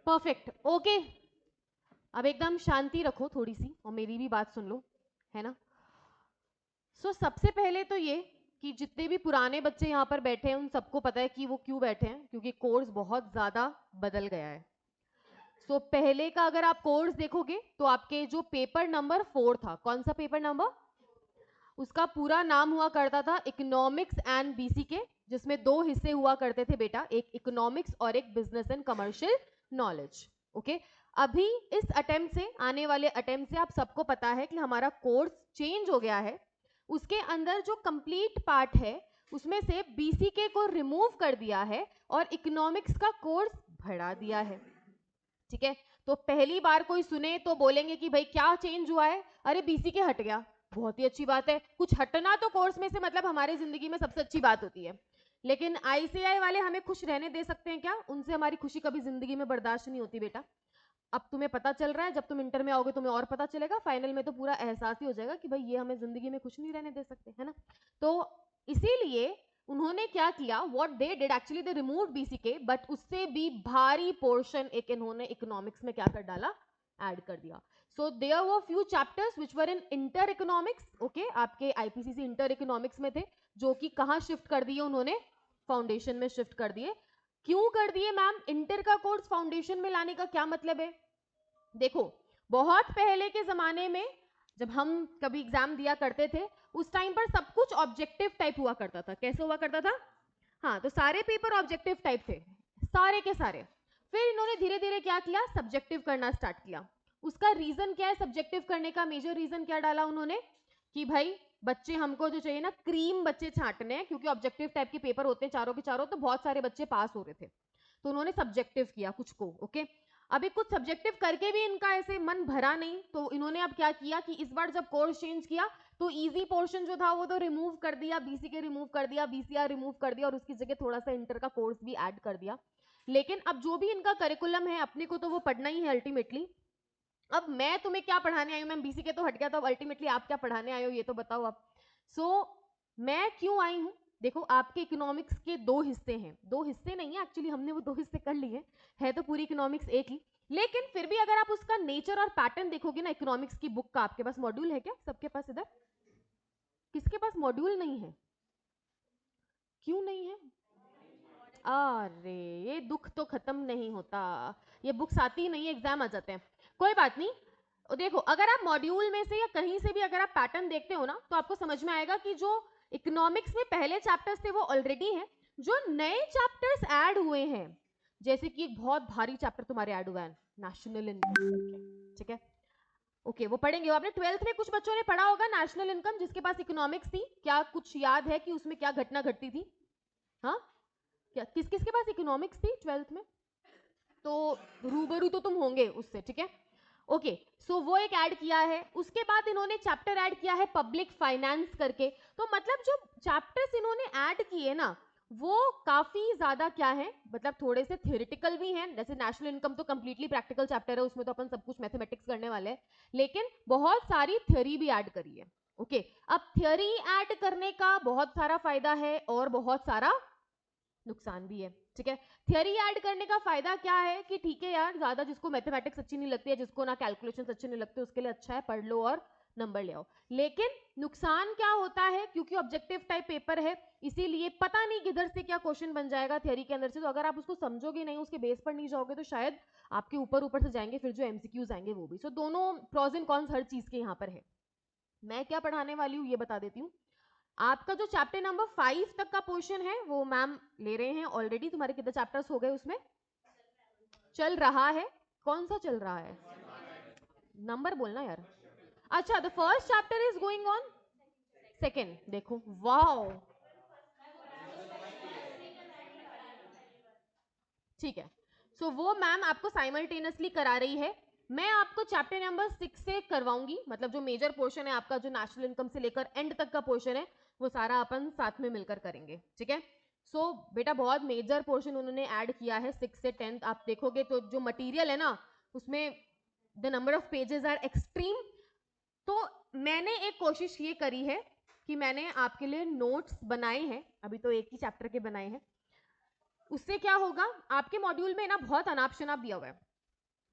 Perfect, okay. अब एकदम शांति रखो थोड़ी सी और मेरी भी बात सुन लो, है ना। सबसे पहले तो ये कि जितने भी पुराने बच्चे यहाँ पर बैठे हैं उन सबको पता है कि वो क्यों बैठे हैं, क्योंकि कोर्स बहुत ज्यादा बदल गया है। पहले का अगर आप कोर्स देखोगे तो आपके जो पेपर नंबर 4 था, कौन सा पेपर नंबर, उसका पूरा नाम हुआ करता था इकोनॉमिक्स एंड बीसीके, जिसमें 2 हिस्से हुआ करते थे बेटा, एक इकोनॉमिक्स और एक business and commercial knowledge. Okay, अभी इस अटेम्प्ट से, आने वाले अटेम्प्ट से आप सबको पता है कि हमारा कोर्स चेंज हो गया है। उसके अंदर जो कंप्लीट पार्ट है उसमें से बीसीके को रिमूव कर दिया है और इकोनॉमिक्स का कोर्स बढ़ा दिया है। ठीक है, तो पहली बार कोई सुने तो बोलेंगे कि भाई क्या चेंज हुआ है, अरे बीसीके हट गया, बहुत ही अच्छी बात है। कुछ हटना तो कोर्स में से मतलब हमारे जिंदगी में सबसे अच्छी बात होती है, लेकिन आईसीआई वाले हमें खुश रहने दे सकते हैं क्या? उनसे हमारी खुशी कभी जिंदगी में बर्दाश्त नहीं होती बेटा। अब तुम्हें पता चल रहा है, जब तुम इंटर में आओगे तुम्हें और पता चलेगा, फाइनल में तो पूरा एहसास ही हो जाएगा कि भाई ये हमें जिंदगी में खुश नहीं रहने दे सकते, है ना। तो इसीलिए उन्होंने क्या किया, what they did actually, they removed BCK, but उससे भी भारी पोर्शन एक इन्होंने इकोनॉमिक्स में क्या कर डाला, ऐड कर दिया। So there were few chapters which were in inter economics, okay, आपके आईपीसीसी इंटर इकोनॉमिक्स में थे, जो कि कहां शिफ्ट कर दिए उन्होंने, फाउंडेशन में शिफ्ट कर दिए। क्यों कर दिए मैम? इंटर का कोर्स फाउंडेशन में लाने का क्या मतलब है? देखो, बहुत पहले के जमाने में जब हम कभी एग्जाम दिया करते थे उस टाइम पर सब कुछ ऑब्जेक्टिव टाइप हुआ करता था। कैसे हुआ करता था? हाँ, तो सारे पेपर ऑब्जेक्टिव टाइप थे, सारे के सारे। फिर इन्होंने धीरे धीरे क्या किया, सब्जेक्टिव करना स्टार्ट किया। उसका रीजन क्या है सब्जेक्टिव करने का? मेजर रीजन क्या डाला उन्होंने कि भाई बच्चे हमको जो चाहिए ना, क्रीम बच्चे छांटने हैं, क्योंकि ऑब्जेक्टिव टाइप के पेपर होते हैं चारों के चारों, तो बहुत सारे बच्चे पास हो रहे थे, तो उन्होंने सब्जेक्टिव किया कुछ को। ओके, अभी कुछ सब्जेक्टिव करके भी इनका ऐसे मन भरा नहीं, तो इन्होंने अब क्या किया कि इस बार जब कोर्स चेंज किया तो इजी पोर्शन जो था वो तो रिमूव कर दिया, बीसीके रिमूव कर दिया, बीसीआर रिमूव कर दिया, और उसकी जगह थोड़ा सा इंटर का कोर्स भी ऐड कर दिया। लेकिन अब जो भी इनका करिकुलम है अपने को तो वो पढ़ना ही है अल्टीमेटली। अब मैं तुम्हें क्या पढ़ाने आई हूँ मैम? बीसीके तो हट गया, तो अब अल्टीमेटली आप क्या पढ़ाने आए हो ये तो बताओ आप। मैं क्यों आई हूँ? देखो, आपके इकोनॉमिक्स के 2 हिस्से हैं, 2 हिस्से नहीं है एक्चुअली, हमने वो 2 हिस्से कर लिए है तो पूरी इकोनॉमिक्स एक ही, लेकिन फिर भी अगर आप उसका नेचर और पैटर्न देखोगे ना इकोनॉमिक्स की बुक का, आपके पास मॉड्यूल है क्या सबके पास? इधर किसके पास मॉड्यूल नहीं है? क्यों नहीं है? अरे ये दुख तो खत्म नहीं होता, ये बुक्स आती ही नहीं है, एग्जाम आ जाते हैं, कोई बात नहीं। देखो, अगर आप मॉड्यूल में से या कहीं से भी अगर आप पैटर्न देखते हो ना तो आपको समझ में आएगा कि जो इकोनॉमिक्स में पहले चैप्टर्स थे वो ऑलरेडी हैं, जो नए चैप्टर्स ऐड हुए हैं, जैसे कि एक बहुत भारी चैप्टर तुम्हारे ऐड हुआ है, नेशनल इनकम। ठीक है, ओके, वो पढ़ेंगे। आपने 12th में कुछ बच्चों ने पढ़ा होगा नेशनल इनकम, जिसके पास इकोनॉमिक्स थी, क्या कुछ याद है कि उसमें क्या घटना घटती थी? हाँ, क्या किस किस के पास इकोनॉमिक्स थी 12th में? तो रूबरू तो तुम होंगे उससे, ठीक है, ओके। वो एक ऐड किया है। उसके बाद इन्होंने चैप्टर ऐड किया है पब्लिक फाइनेंस करके। तो मतलब जो चैप्टर्स इन्होंने ऐड किए ना वो काफी ज्यादा क्या है, मतलब थोड़े से थ्योरेटिकल भी हैं, जैसे नेशनल इनकम तो कंप्लीटली प्रैक्टिकल चैप्टर है, उसमें तो अपन सब कुछ मैथमेटिक्स करने वाले हैं, लेकिन बहुत सारी थ्योरी भी ऐड करी है। ओके, अब थ्योरी ऐड करने का बहुत सारा फायदा है और बहुत सारा नुकसान भी है। ठीक है, थियरी ऐड करने का फायदा क्या है कि ठीक है यार, ज्यादा जिसको मैथमेटिक्स अच्छी नहीं लगती है, जिसको ना कैलकुलेशंस अच्छे नहीं लगते, उसके लिए अच्छा है, पढ़ लो और नंबर ले आओ। लेकिन नुकसान क्या होता है, क्योंकि ऑब्जेक्टिव टाइप पेपर है, इसीलिए पता नहीं किधर से क्या क्वेश्चन बन जाएगा थियरी के अंदर से, तो अगर आप उसको समझोगे नहीं, उसके बेस पर नहीं जाओगे, तो शायद आपके ऊपर ऊपर से जाएंगे फिर जो एमसीक्यूज आएंगे वो भी। दोनों प्रॉज एंड कॉन्स हर चीज के यहाँ पर है। मैं क्या पढ़ाने वाली हूँ ये बता देती हूँ। आपका जो चैप्टर नंबर 5 तक का पोर्शन है वो मैम ले रहे हैं ऑलरेडी। तुम्हारे कितने चैप्टर्स हो गए उसमें? चल रहा है, कौन सा चल रहा है? नंबर बोलना यार। अच्छा, the first chapter is going on second. देखो, वाओ, ठीक है। वो मैम आपको साइमल्टेनियसली करा रही है। मैं आपको चैप्टर नंबर 6 से करवाऊंगी, मतलब जो मेजर पोर्शन है आपका, जो नेशनल इनकम से लेकर एंड तक का पोर्शन है, वो सारा अपन साथ में मिलकर करेंगे। ठीक है, बेटा बहुत मेजर पोर्शन उन्होंने ऐड किया है 6 से 10। आप देखोगे तो जो मटेरियल है ना उसमें the number of pages are extreme. तो मैंने एक कोशिश ये करी है कि मैंने आपके लिए नोट्स बनाए हैं, अभी तो एक ही चैप्टर के बनाए हैं। उससे क्या होगा, आपके मॉड्यूल में ना बहुत अनाप शनाप दिया हुआ है,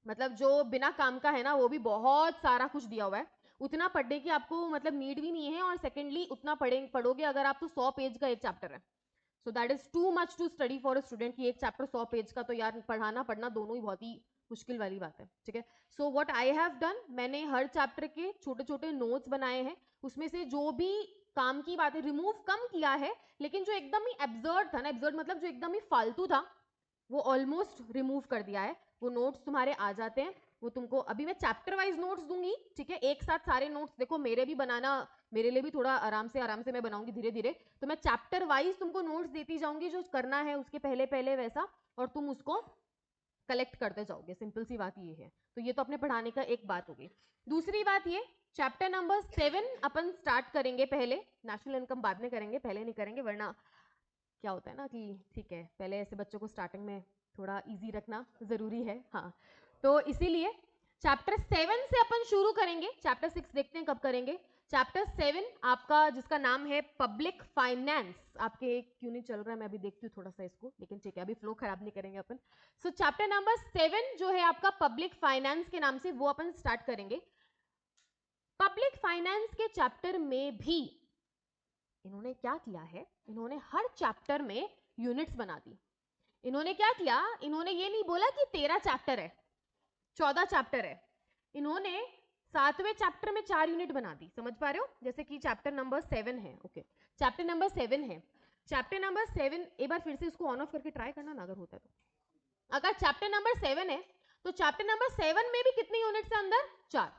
मतलब जो बिना काम का है ना वो भी बहुत सारा कुछ दिया हुआ है, उतना पढ़ने की आपको मतलब नीड भी नहीं है, और सेकेंडली उतना पढ़ोगे अगर आप तो 100 पेज का एक चैप्टर है, so that is too much to study for a student की एक चैप्टर 100 पेज का, तो यार पढ़ाना पढ़ना दोनों ही बहुत ही मुश्किल वाली बात है, ठीक है। So what I have done, मैंने हर चैप्टर के छोटे छोटे नोट्स बनाए हैं, उसमें से जो भी काम की बातें रिमूव कम किया है, लेकिन जो एकदम ही एब्सर्ड था ना, एब्सर्ड मतलब जो एकदम ही फालतू था, वो ऑलमोस्ट रिमूव कर दिया है। वो नोट्स तुम्हारे आ जाते हैं, वो तुमको अभी मैं चैप्टर वाइज नोट्स दूंगी, ठीक है, एक साथ सारे नोट्स देखो, मेरे भी बनाना मेरे लिए भी थोड़ा आराम से मैं बनाऊंगी धीरे धीरे, तो मैं चैप्टर वाइज तुमको नोट्स देती जाऊंगी, जो करना है उसके पहले पहले वैसा, और तुम उसको कलेक्ट करते जाओगे, सिंपल सी बात ये है। तो ये तो अपने पढ़ाने का एक बात होगी। दूसरी बात ये, चैप्टर नंबर 7 अपन स्टार्ट करेंगे पहले, नेशनल इनकम बाद में करेंगे, पहले नहीं करेंगे, वरना क्या होता है ना कि ठीक है पहले ऐसे बच्चों को स्टार्टिंग में थोड़ा इजी रखना जरूरी है, हाँ, तो इसीलिए चैप्टर 7 से अपन शुरू करेंगे, चैप्टर 6 देखते हैं कब करेंगे। चैप्टर 7 आपका जिसका नाम है पब्लिक फाइनेंस, आपके क्यों नहीं चल रहा है, मैं अभी देखती हूँ थोड़ा सा इसको, लेकिन ठीक है अभी फ्लो खराब नहीं करेंगे अपन। सो चैप्टर नंबर 7 जो है आपका पब्लिक फाइनेंस के नाम से, वो अपन स्टार्ट करेंगे। पब्लिक फाइनेंस के चैप्टर में भी इन्होंने क्या किया है, इन्होंने हर चैप्टर में यूनिट्स बना दी। इन्होंने क्या किया, इन्होंने ये नहीं बोला कि 13 चैप्टर है 14 चैप्टर है, इन्होंने 7वें चैप्टर में 4 यूनिट बना दी, समझ पा रहे हो, जैसे कि चैप्टर नंबर 7 है, ओके, चैप्टर नंबर 7 है, चैप्टर नंबर 7 एक बार फिर से इसको ऑन ऑफ करके ट्राई करना ना अगर होता है तो। अगर चैप्टर नंबर 7 है तो चैप्टर नंबर 7 में भी कितनी यूनिट्स है अंदर, 4,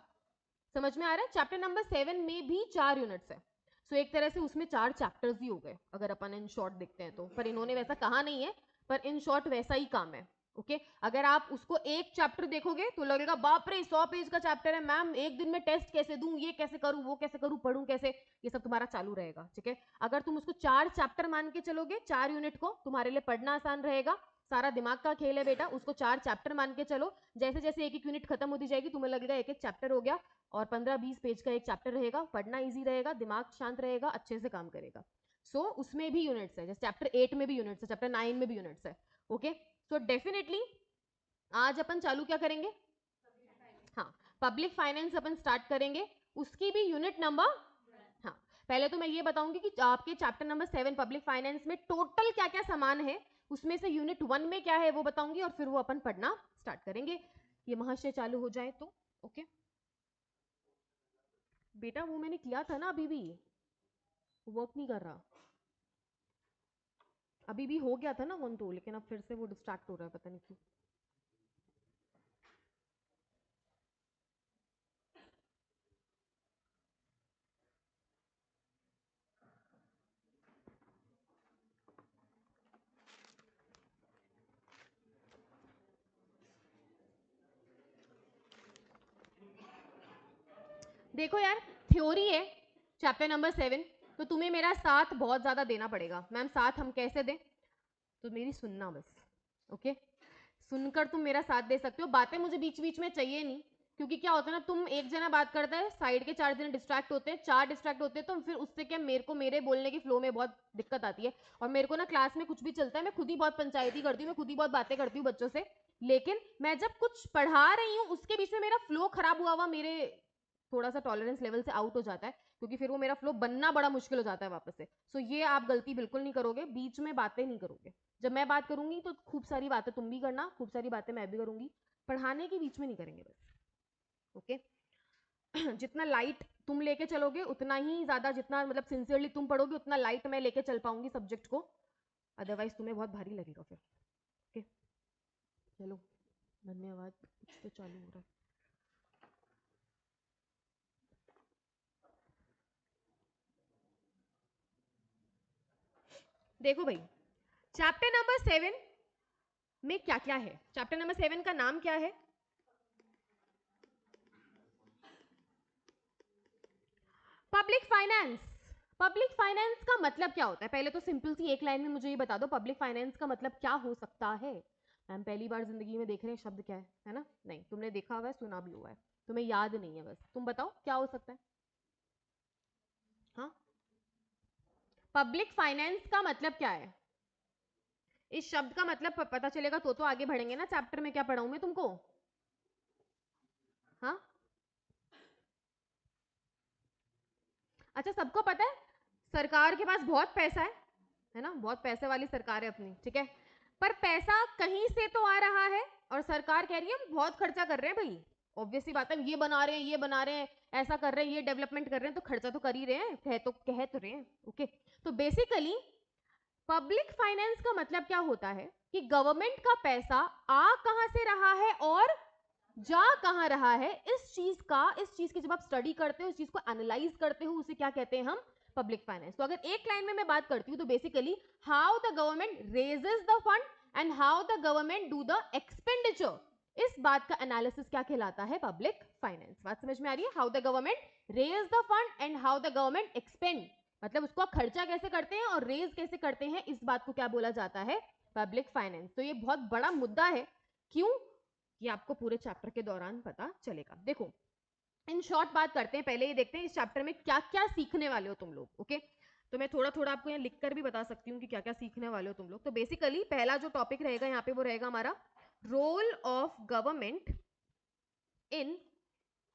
समझ में आ रहा है, चैप्टर नंबर 7 में भी 4 यूनिट्स है। सो एक तरह से उसमें 4 चैप्टर्स ही हो गए अगर अपन इन शॉर्ट देखते हैं तो, पर इन्होंने वैसा कहा नहीं है, पर इन शॉर्ट वैसा ही काम है, ओके। अगर आप उसको एक चैप्टर देखोगे तो लगेगा बाप रे 100 पेज का चैप्टर है मैम, एक दिन में टेस्ट कैसे दूं, ये कैसे करूं, वो कैसे करूं, पढ़ूं कैसे, ये सब तुम्हारा चालू रहेगा, ठीक है। अगर तुम उसको 4 चैप्टर मान के चलोगे, 4 यूनिट को, तुम्हारे लिए पढ़ना आसान रहेगा, सारा दिमाग का खेल है बेटा, उसको 4 चैप्टर मान के चलो, जैसे जैसे एक एक यूनिट खत्म होती जाएगी तुम्हें लगेगा एक एक चैप्टर हो गया, और 15-20 पेज का एक चैप्टर रहेगा, पढ़ना इजी रहेगा, दिमाग शांत रहेगा, अच्छे से काम करेगा। सो उसमें भी यूनिट्स है, जैसे चैप्टर 8 में भी यूनिट्स है, चैप्टर 9 में भी यूनिट्स है, ओके। सो डेफिनेटली आज अपन चालू क्या करेंगे, हाँ, पब्लिक फाइनेंस अपन स्टार्ट करेंगे, उसकी भी यूनिट नंबर, हाँ, पहले तो मैं ये बताऊंगी कि आपके चैप्टर नंबर 7 पब्लिक फाइनेंस में टोटल क्या क्या सामान है, उसमें से यूनिट 1 में क्या है वो बताऊंगी, और फिर वो अपन पढ़ना स्टार्ट करेंगे, ये महाशय चालू हो जाए तो, ओके। बेटा वो मैंने किया था ना, अभी भी वर्क नहीं कर रहा, अभी भी हो गया था ना ऑन तो, लेकिन अब फिर से वो डिस्ट्रैक्ट हो रहा है, पता नहीं क्यों। देखो यार, थ्योरी है चैप्टर नंबर 7, तो तुम्हें मेरा साथ बहुत ज्यादा देना पड़ेगा। मैम साथ हम कैसे दें, तो मेरी सुनना बस, ओके, सुनकर तुम मेरा साथ दे सकते हो, बातें मुझे बीच बीच में चाहिए नहीं, क्योंकि क्या होता है ना, तुम एक जना बात करता है, साइड के 4 जने डिस्ट्रैक्ट होते हैं, 4 डिस्ट्रैक्ट होते हैं, तो फिर उससे क्या मेरे को मेरे बोलने की फ्लो में बहुत दिक्कत आती है, और मेरे को ना क्लास में कुछ भी चलता है मैं खुद ही बहुत पंचायती करती हूँ, मैं खुद ही बहुत बातें करती हूँ बच्चों से, लेकिन मैं जब कुछ पढ़ा रही हूँ उसके बीच में मेरा फ्लो खराब हुआ हुआ मेरे थोड़ा सा टॉलरेंस लेवल से आउट हो जाता है, क्योंकि फिर वो मेरा फ्लो बनना बड़ा मुश्किल हो जाता है वापस से। सो ये आप गलती बिल्कुल नहीं करोगे, बीच में बातें नहीं करोगे, जब मैं बात करूंगी तो खूब सारी बातें तुम भी करना, खूब सारी बातें मैं भी करूंगी, पढ़ाने के बीच में नहीं करेंगे बस, ओके। जितना लाइट तुम लेके चलोगे उतना ही ज्यादा, जितना मतलब सिंसियरली तुम पढ़ोगे उतना लाइट मैं लेके चल पाऊंगी सब्जेक्ट को, अदरवाइज तुम्हें बहुत भारी लगेगा फिर, ओके। चलो धन्यवाद, कुछ तो चालू हो रहा है। देखो भाई, चैप्टर नंबर 7 में क्या क्या है, चैप्टर नंबर 7 का नाम क्या है, पब्लिक फाइनेंस। पब्लिक फाइनेंस का मतलब क्या होता है, पहले तो सिंपल सी एक लाइन में मुझे ये बता दो, पब्लिक फाइनेंस का मतलब क्या हो सकता है। मैम पहली बार जिंदगी में देख रहे हैं शब्द क्या है ना, नहीं तुमने देखा हुआ है, सुना भी हुआ है, तुम्हें याद नहीं है, बस तुम बताओ क्या हो सकता है। हाँ, पब्लिक फाइनेंस का मतलब क्या है, इस शब्द का मतलब पता चलेगा तो आगे बढ़ेंगे ना चैप्टर में, क्या पढ़ाऊं मैं तुमको, हाँ, अच्छा सबको पता है सरकार के पास बहुत पैसा है ना, बहुत पैसे वाली सरकार है अपनी, ठीक है, पर पैसा कहीं से तो आ रहा है और सरकार कह रही है हम बहुत खर्चा कर रहे हैं भाई, ऑब्वियसली बात है, ये बना रहे हैं, ये बना रहे हैं, ऐसा कर रहे हैं, ये डेवलपमेंट कर रहे हैं, तो खर्चा तो कर ही रहे हैं, कह तो रहे हैं, ओके। तो बेसिकली पब्लिक फाइनेंस का मतलब क्या होता है कि गवर्नमेंट का पैसा आ कहां से रहा है और जा कहां रहा है, इस चीज की जब आप स्टडी करते हो, इस चीज को एनालाइज करते हो, उसे क्या कहते हैं हम, पब्लिक फाइनेंस। तो अगर एक लाइन में मैं बात करती हूँ तो basically how the government raises the fund and how the government do the expenditure, इस बात का एनालिसिस क्या कहलाता है, पब्लिक फाइनेंस। बात समझ में आ रही है, how the government raise the fund and how the government expend, मतलब उसको खर्चा कैसे करते हैं और रेज कैसे करते हैं, इस बात को क्या बोला जाता है, पब्लिक फाइनेंस। तो ये बहुत बड़ा मुद्दा है, क्यों, ये आपको पूरे चैप्टर के दौरान पता चलेगा। देखो इन शॉर्ट बात करते हैं, पहले ये देखते हैं इस चैप्टर में क्या क्या सीखने वाले हो तुम लोग, ओके। तो मैं थोड़ा थोड़ा आपको यहाँ लिखकर भी बता सकती हूँ कि क्या क्या सीखने वाले हो तुम लोग। तो बेसिकली पहला जो टॉपिक रहेगा यहाँ पे वो रहेगा हमारा role of government in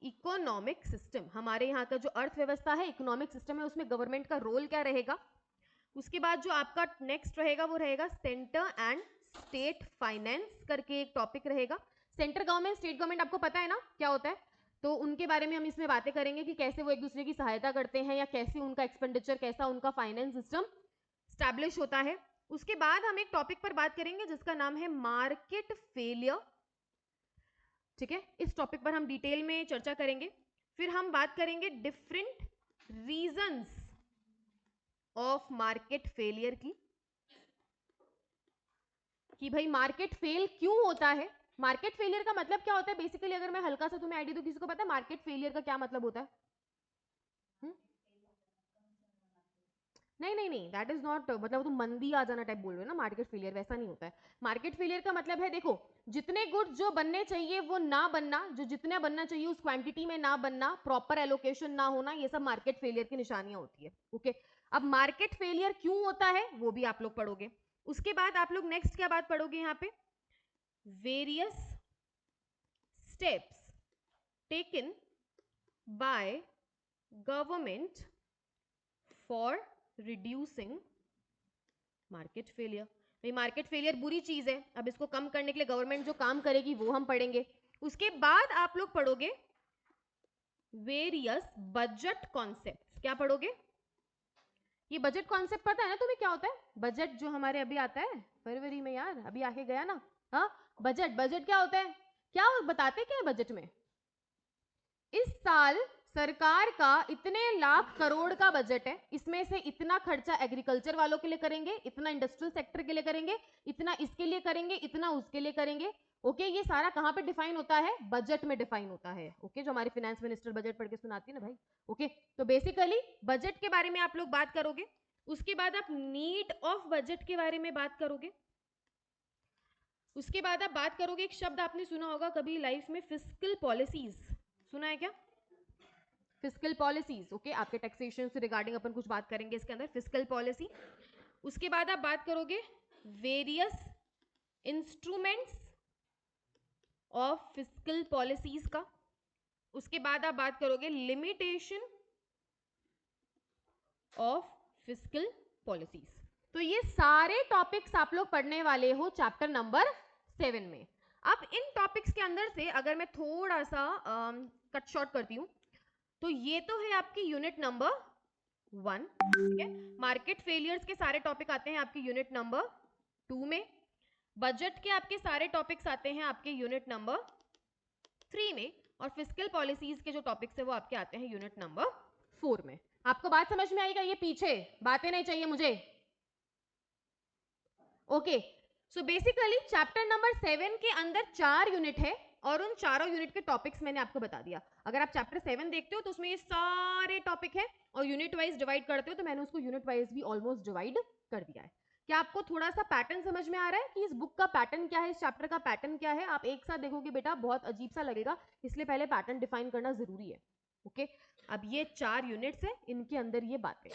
economic system. हमारे यहाँ का जो अर्थव्यवस्था है, इकोनॉमिक सिस्टम है, उसमें गवर्नमेंट का रोल क्या रहेगा। उसके बाद जो आपका नेक्स्ट रहेगा वो रहेगा सेंटर एंड स्टेट फाइनेंस करके एक टॉपिक रहेगा। सेंट्रल गवर्नमेंट, स्टेट गवर्नमेंट आपको पता है ना क्या होता है, तो उनके बारे में हम इसमें बातें करेंगे कि कैसे वो एक दूसरे की सहायता करते हैं या कैसे उनका एक्सपेंडिचर, कैसा उनका फाइनेंस सिस्टम स्टैब्लिश होता है। उसके बाद हम एक टॉपिक पर बात करेंगे जिसका नाम है मार्केट फेलियर, ठीक है, इस टॉपिक पर हम डिटेल में चर्चा करेंगे। फिर हम बात करेंगे different reasons of market failure की, कि भाई मार्केट फेल क्यों होता है, मार्केट फेलियर का मतलब क्या होता है बेसिकली, अगर मैं हल्का सा तुम्हें आइडिया दूं, किसी को पता है मार्केट फेलियर का क्या मतलब होता है? हुँ? नहीं नहीं नहीं, दैट इज नॉट, मतलब तुम मंदी आ जाना टाइप बोल रहे हो ना, मार्केट फेलियर वैसा नहीं होता है। मार्केट फेलियर का मतलब है, देखो जितने गुड्स जो बनने चाहिए वो ना बनना, जो जितना बनना चाहिए उस क्वांटिटी में ना बनना, प्रॉपर एलोकेशन ना होना, ये सब मार्केट फेलियर की निशानियां होती है, ओके। अब मार्केट फेलियर क्यों होता है वो भी आप लोग पढ़ोगे। उसके बाद आप लोग नेक्स्ट क्या बात पढ़ोगे यहाँ पे, various steps taken by government for reducing market failure. भाई मार्केट फेलियर बुरी चीज है, अब इसको कम करने के लिए गवर्नमेंट जो काम करेगी वो हम पढ़ेंगे। उसके बाद आप लोग पढ़ोगे वेरियस बजट कॉन्सेप्ट्स। क्या पढ़ोगे, ये बजट कॉन्सेप्ट पता है ना तुम्हें क्या होता है, बजट जो हमारे अभी आता है फरवरी में, यार अभी आके गया ना, हाँ बजट, बजट क्या होता है, क्या बताते क्या है बजट में, इस साल सरकार का इतने लाख करोड़ का बजट है, इसमें से इतना खर्चा एग्रीकल्चर वालों के लिए करेंगे, इतना इंडस्ट्रियल सेक्टर के लिए करेंगे, इतना इसके लिए करेंगे, इतना उसके लिए करेंगे, ओके। ये सारा कहां पे डिफाइन होता है, बजट में डिफाइन होता है, ओके, जो हमारी फाइनेंस मिनिस्टर बजट पढ़ के सुनाती है ना भाई, ओके। तो बेसिकली बजट के बारे में आप लोग बात करोगे। उसके बाद आप नीड ऑफ बजट के बारे में बात करोगे। उसके बाद आप बात करोगे, एक शब्द आपने सुना होगा कभी लाइफ में, फिस्कल पॉलिसीज, सुना है क्या, फिस्कल पॉलिसीज, ओके, आपके टैक्सेशन से रिगार्डिंग अपन कुछ बात करेंगे इसके अंदर, फिस्कल पॉलिसी। उसके बाद आप बात करोगे various instruments of fiscal policies का। उसके बाद आप बात करोगे लिमिटेशन ऑफ फिस्कल पॉलिसीज। तो ये सारे टॉपिक्स आप लोग पढ़ने वाले हो चैप्टर नंबर 7 में। अब इन टॉपिक्स के अंदर से अगर मैं थोड़ा सा कट शॉर्ट करती हूँ, तो ये तो है आपकी यूनिट नंबर 1, ठीक है। मार्केट फेलियर्स के सारे टॉपिक आते हैं आपकी यूनिट नंबर 2 में, बजट के आपके सारे टॉपिक्स आते हैं आपके यूनिट नंबर 3 में, और फिस्कल पॉलिसीज के जो टॉपिक्स है वो आपके आते हैं यूनिट नंबर 4 में। आपको बात समझ में आएगा, ये पीछे बातें नहीं चाहिए मुझे, okay. So basically chapter number 7 के अंदर 4 यूनिट है और उन चारों यूनिट के टॉपिक्स मैंने आपको बता दिया। अगर आप चैप्टर 7 देखते हो तो उसमें ये सारे टॉपिक है और यूनिट वाइज डिवाइड करते हो, तो मैंने उसको यूनिट वाइज भी ऑलमोस्ट डिवाइड कर दिया है। क्या आपको थोड़ा सा पैटर्न समझ में आ रहा है कि इस बुक का पैटर्न क्या है, इस चैप्टर का पैटर्न क्या है? आप एक साथ देखोगे बेटा बहुत अजीब सा लगेगा, इसलिए पहले पैटर्न डिफाइन करना जरूरी है, ओके। अब ये 4 यूनिट्स है, इनके अंदर ये बातें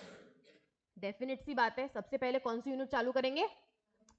डेफिनेट सी बात है। सबसे पहले कौन सी यूनिट चालू करेंगे,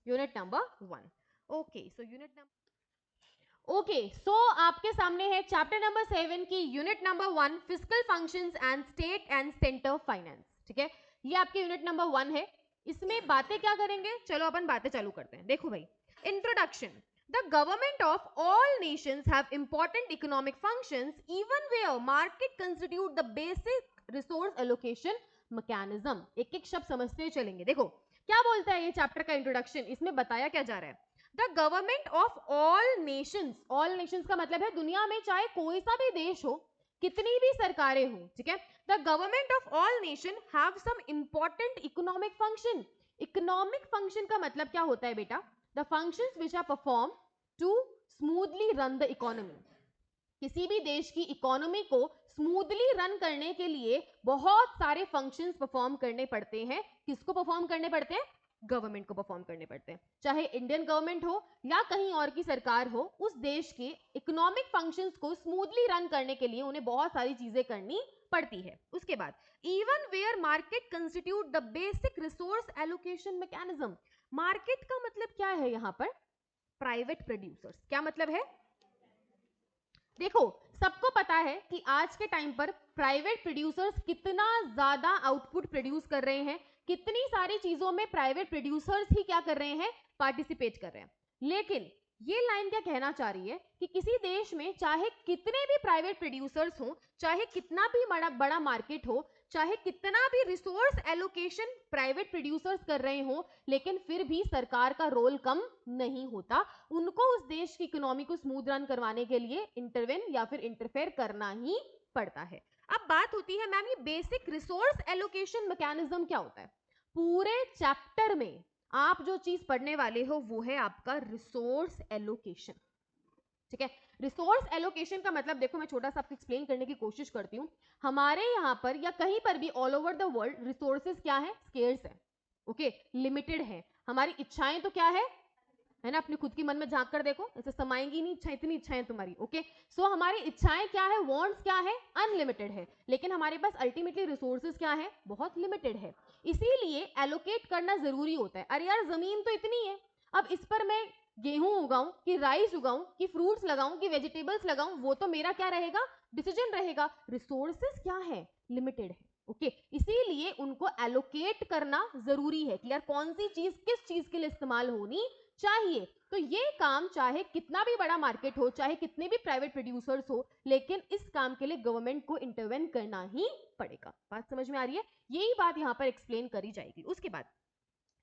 unit number 1, okay. So unit number okay so आपके सामने है चैप्टर नंबर 7 की unit number 1 fiscal functions and state and centre finance. ठीक है, ये आपके यूनिट नंबर 1 है। इसमें बातें क्या करेंगे, चलो अपन बातें चालू करते हैं। देखो भाई, introduction. The government of all nations have important economic functions even where market constitute the basic resource allocation mechanism। एक एक शब्द समझते हुए चलेंगे। देखो क्या बोलता है ये चैप्टर का इंट्रोडक्शन, इसमें बताया क्या जा रहा है। The government of all Nations, all Nations का मतलब है दुनिया में चाहे कोई सा भी देश हो, कितनी भी सरकारें हो, ठीक है। The government of all nation have some important economic function. Economic function का मतलब क्या होता है बेटा, the functions which are perform to smoothly run the economy. किसी भी देश की इकोनॉमी को स्मूथली रन करने के लिए बहुत सारे फंक्शंस परफॉर्म करने पड़ते हैं। किसको परफॉर्म करने पड़ते हैं, गवर्नमेंट को परफॉर्म करने पड़ते हैं। चाहे इंडियन गवर्नमेंट हो या कहीं और की सरकार हो, उस देश के इकोनॉमिक फंक्शंस को स्मूथली रन करने के लिए उन्हें बहुत सारी चीजें करनी पड़ती है। उसके बाद even where market constitute the basic resource allocation mechanism. Market का मतलब क्या है यहां पर, प्राइवेट प्रोड्यूसर्स। क्या मतलब है, देखो सबको पता है कि आज के टाइम पर प्राइवेट प्रोड्यूसर्स कितना ज्यादा आउटपुट प्रोड्यूस कर रहे हैं, कितनी सारी चीजों में प्राइवेट प्रोड्यूसर्स ही क्या कर रहे हैं, पार्टिसिपेट कर रहे हैं। लेकिन ये लाइन क्या कहना चाह रही है कि किसी देश में चाहे कितने भी प्राइवेट प्रोड्यूसर्स हो, चाहे कितना भी बड़ा मार्केट हो, चाहे कितना भी रिसोर्स एलोकेशन प्राइवेट प्रोड्यूसर्स कर रहे हो, लेकिन फिर भी सरकार का रोल कम नहीं होता। उनको उस देश की इकोनॉमी को स्मूथ रन करवाने के लिए इंटरवेन या फिर इंटरफेयर करना ही पड़ता है। अब बात होती है मैम ये बेसिक रिसोर्स एलोकेशन मैकेनिज्म क्या होता है। पूरे चैप्टर में आप जो चीज पढ़ने वाले हो वो है आपका रिसोर्स एलोकेशन। ठीक है, रिसोर्स एलोकेशन का मतलब देखो मैं छोटा सा आपको एक्सप्लेन करने की कोशिश करती हूँ। हमारे यहाँ पर या कहीं पर भी all over the world resources क्या है, स्केर्स है, ओके, लिमिटेड है। हमारी इच्छाएं तो क्या है ना, अपने खुद की मन में झांक कर देखो, ऐसे समाएंगी नहीं इच्छा, इतनी इच्छाएं तुम्हारी, ओके। सो हमारी इच्छाएं क्या है, वांट्स क्या है, अनलिमिटेड है, लेकिन हमारे पास अल्टीमेटली रिसोर्सेज क्या है, बहुत लिमिटेड है। इसीलिए एलोकेट करना जरूरी होता है। अरे यार जमीन तो इतनी है, अब इस पर मैं गेहूं उगाऊं कि राइस उगाऊं कि फ्रूट्स लगाऊं कि वेजिटेबल्स लगाऊं, वो तो मेरा क्या रहेगा, डिसीजन रहेगा। रिसोर्सेज क्या है, लिमिटेड है, ओके। इसीलिए उनको एलोकेट करना जरूरी है कि यार कौन सी चीज किस चीज के लिए इस्तेमाल होनी चाहिए। तो ये काम चाहे कितना भी बड़ा मार्केट हो, चाहे कितने भी प्राइवेट प्रोड्यूसर्स हो, लेकिन इस काम के लिए गवर्नमेंट को इंटरवेन करना ही पड़ेगा। बात समझ में आ रही है, यही बात यहां पर एक्सप्लेन करी जाएगी। उसके बाद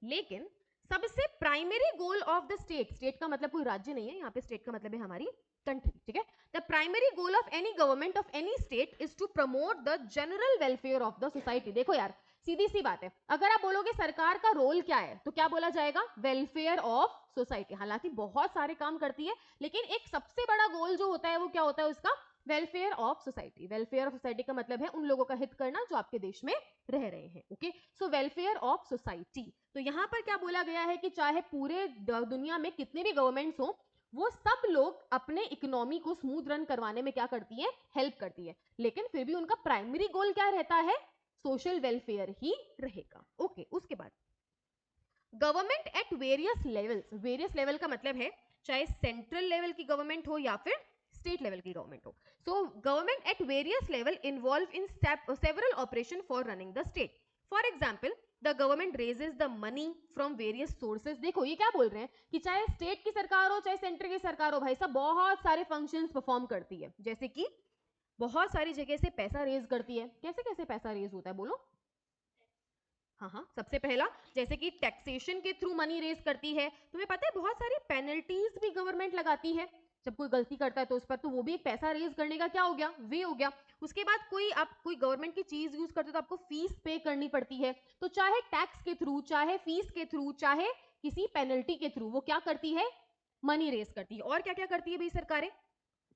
लेकिन सबसे primary goal of the state, state का मतलब कोई राज्य नहीं है यहाँ पे, स्टेट का मतलब है हमारी कंट्री, ठीक है। The primary goal of any government of any state is to promote the general welfare of the society. देखो यार सीधी सी बात है, अगर आप बोलोगे सरकार का रोल क्या है तो क्या बोला जाएगा, वेलफेयर ऑफ सोसाइटी। हालांकि बहुत सारे काम करती है, लेकिन एक सबसे बड़ा गोल जो होता है वो क्या होता है उसका, welfare of society. Welfare of society का मतलब है उन लोगों का हित करना जो आपके देश में रह रहे हैं, okay. So welfare of society. तो यहां पर क्या बोला गया है कि चाहे पूरे दुनिया में कितने भी गवर्नमेंट्स हो, वो सब लोग अपने इकोनॉमी को स्मूथ रन करवाने में क्या करती है, हेल्प करती है, लेकिन फिर भी उनका प्राइमरी गोल क्या रहता है, सोशल वेलफेयर ही रहेगा, ओके। उसके बाद government at various levels. Various level का मतलब है चाहे सेंट्रल लेवल की गवर्नमेंट हो या फिर स्टेट लेवल की गवर्नमेंट हो। So government at various level involve in several operation for running the state. For example the government raises the money from various sources. देखो ये क्या बोल रहे हैं कि चाहे स्टेट की सरकार हो चाहे सेंटर की सरकार हो, भाई साहब बहुत सारे फंक्शंस परफॉर्म करती है। जैसे कि बहुत सारी जगह से पैसा रेज करती है। कैसे कैसे पैसा रेज होता है बोलो, हाँ, सबसे पहला जैसे कि टैक्सेशन के थ्रू मनी रेज करती है। तुम्हें पता है बहुत सारी पेनल्टीज भी गवर्नमेंट लगाती है जब कोई गलती करता है तो उस पर, तो वो भी एक पैसा रेज करने का क्या हो गया, वे हो गया। उसके बाद कोई गवर्नमेंट की चीज यूज करते हो तो आपको फीस पे करनी पड़ती है। तो चाहे टैक्स के थ्रू, चाहे फीस के थ्रू, चाहे किसी पेनल्टी के थ्रू, वो क्या करती है, मनी रेज करती है। और क्या क्या करती है भाई सरकारें,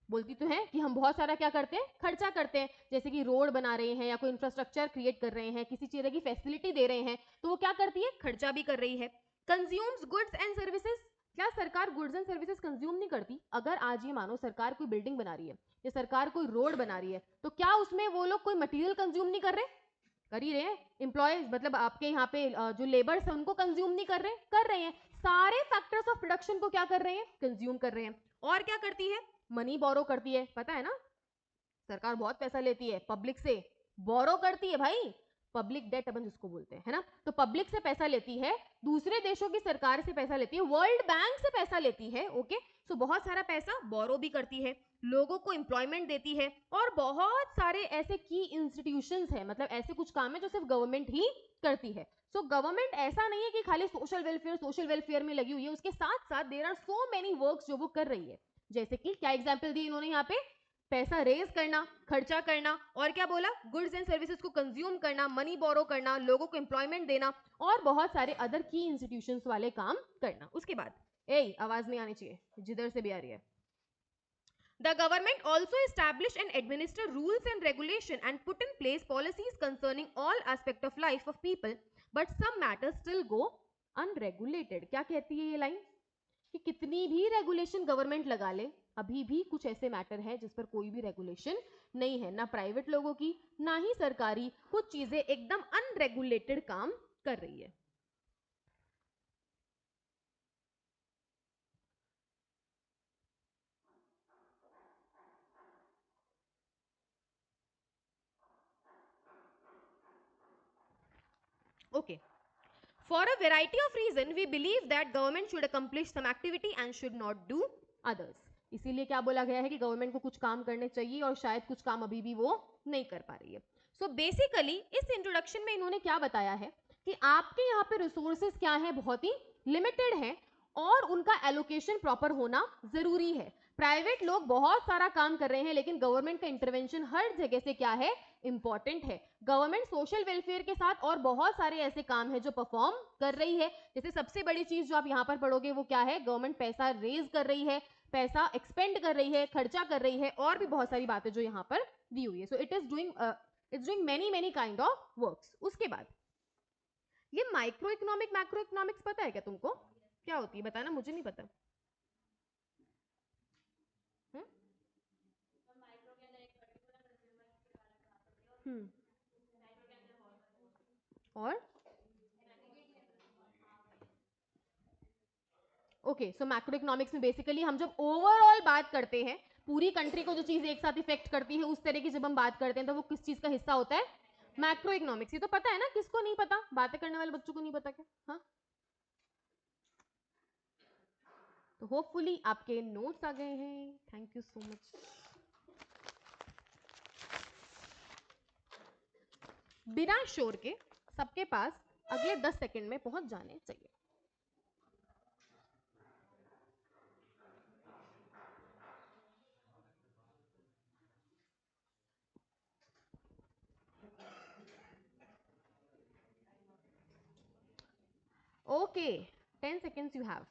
बोलती तो है कि हम बहुत सारा क्या करते हैं, खर्चा करते हैं। जैसे कि रोड बना रहे हैं या कोई इंफ्रास्ट्रक्चर क्रिएट कर रहे हैं, किसी चीज की फैसिलिटी दे रहे हैं, तो वो क्या करती है, खर्चा भी कर रही है। Consumes goods and services. क्या सरकार गुड्स एंड सर्विसेज कंज्यूम नहीं करती? अगर आज ये मानो सरकार कोई बिल्डिंग बना रही है या सरकार कोई रोड बना रही है, तो क्या उसमें वो लोग कोई मटेरियल कंज्यूम नहीं कर रहे, कर ही रहे हैं। एम्प्लॉयज मतलब आपके यहाँ पे जो लेबर्स है उनको कंज्यूम नहीं कर रहे हैं, कर रहे हैं। सारे फैक्टर्स ऑफ प्रोडक्शन को क्या कर रहे हैं, कंज्यूम कर रहे हैं। और क्या करती है? मनी बोरो करती है, पता है ना, सरकार बहुत पैसा लेती है पब्लिक से, बोरो करती है भाई, पब्लिक डेट अपन जिसको बोलते हैं, है ना, तो पब्लिक से पैसा लेती है, दूसरे देशों की सरकार से पैसा लेती है, वर्ल्ड बैंक से पैसा लेती है, ओके, सो बहुत सारा पैसा बोरो भी करती है, लोगों को एम्प्लॉयमेंट देती है, और बहुत सारे ऐसे की इंस्टीट्यूशंस है, मतलब ऐसे कुछ काम है जो सिर्फ गवर्नमेंट ही करती है। सो गवर्नमेंट ऐसा नहीं है कि खाली सोशल वेलफेयर में लगी हुई है, उसके साथ साथ there are so many works जो वो कर रही है। जैसे कि क्या एग्जांपल दी इन्होंने यहाँ पे? पैसा रेज करना, खर्चा करना, और क्या बोला? गुड्स एंड सर्विसेज को कंज्यूम करना, मनी बोरो करना, लोगों को एम्प्लॉयमेंट देना, और बहुत सारे अदर की इंस्टीट्यूशंस वाले काम करना। उसके बाद आवाज नहीं आनी चाहिए, जिधर से भी आ रही है। The government also establish and administer rules and regulation and put in place policies concerning all aspect of life of people, but some matters still go unregulated. क्या कहती है ये लाइन? कि कितनी भी रेगुलेशन गवर्नमेंट लगा ले, अभी भी कुछ ऐसे मैटर है जिस पर कोई भी रेगुलेशन नहीं है, ना प्राइवेट लोगों की ना ही सरकारी, कुछ चीजें एकदम अनरेगुलेटेड काम कर रही है। Okay. For a variety of reason, we believe that government should accomplish some activity and should not do others. इसीलिए क्या बोला गया है कि गवर्नमेंट को कुछ काम करने चाहिए और शायद कुछ काम अभी भी वो नहीं कर पा रही है। सो बेसिकली इस इंट्रोडक्शन में इन्होंने क्या बताया है कि आपके यहाँ पे रिसोर्सेज क्या है, बहुत ही लिमिटेड है, और उनका एलोकेशन प्रॉपर होना जरूरी है। प्राइवेट लोग बहुत सारा काम कर रहे हैं, लेकिन गवर्नमेंट का इंटरवेंशन हर जगह से क्या है, इंपॉर्टेंट है। गवर्नमेंट सोशल वेलफेयर के साथ और बहुत सारे ऐसे काम है जो परफॉर्म कर रही है। जैसे सबसे बड़ी चीज जो आप यहाँ पर पढ़ोगे वो क्या है, गवर्नमेंट पैसा रेज कर रही है, पैसा एक्सपेंड कर रही है, खर्चा कर रही है, और भी बहुत सारी बातें जो यहाँ पर दी हुई है। So it is doing many kind of works. उसके बाद ये माइक्रो इकोनॉमिक मैक्रो इकोनॉमिक्स पता है क्या तुमको? क्या होती है बताना, मुझे नहीं पता। हम्म और ओके, सो मैक्रो इकोनॉमिक्स में बेसिकली हम जब ओवरऑल बात करते हैं, पूरी कंट्री को जो चीज एक साथ इफेक्ट करती है, उस तरह की जब हम बात करते हैं तो वो किस चीज का हिस्सा होता है? Macro economics. ये तो पता है ना, किसको नहीं पता? बातें करने वाले बच्चों को नहीं पता क्या? हाँ, तो होपफुली आपके नोट्स आ गए हैं। Thank you so much. बिना शोर के सबके पास अगले 10 सेकंड में पहुंच जाने चाहिए। Okay, 10 seconds you have.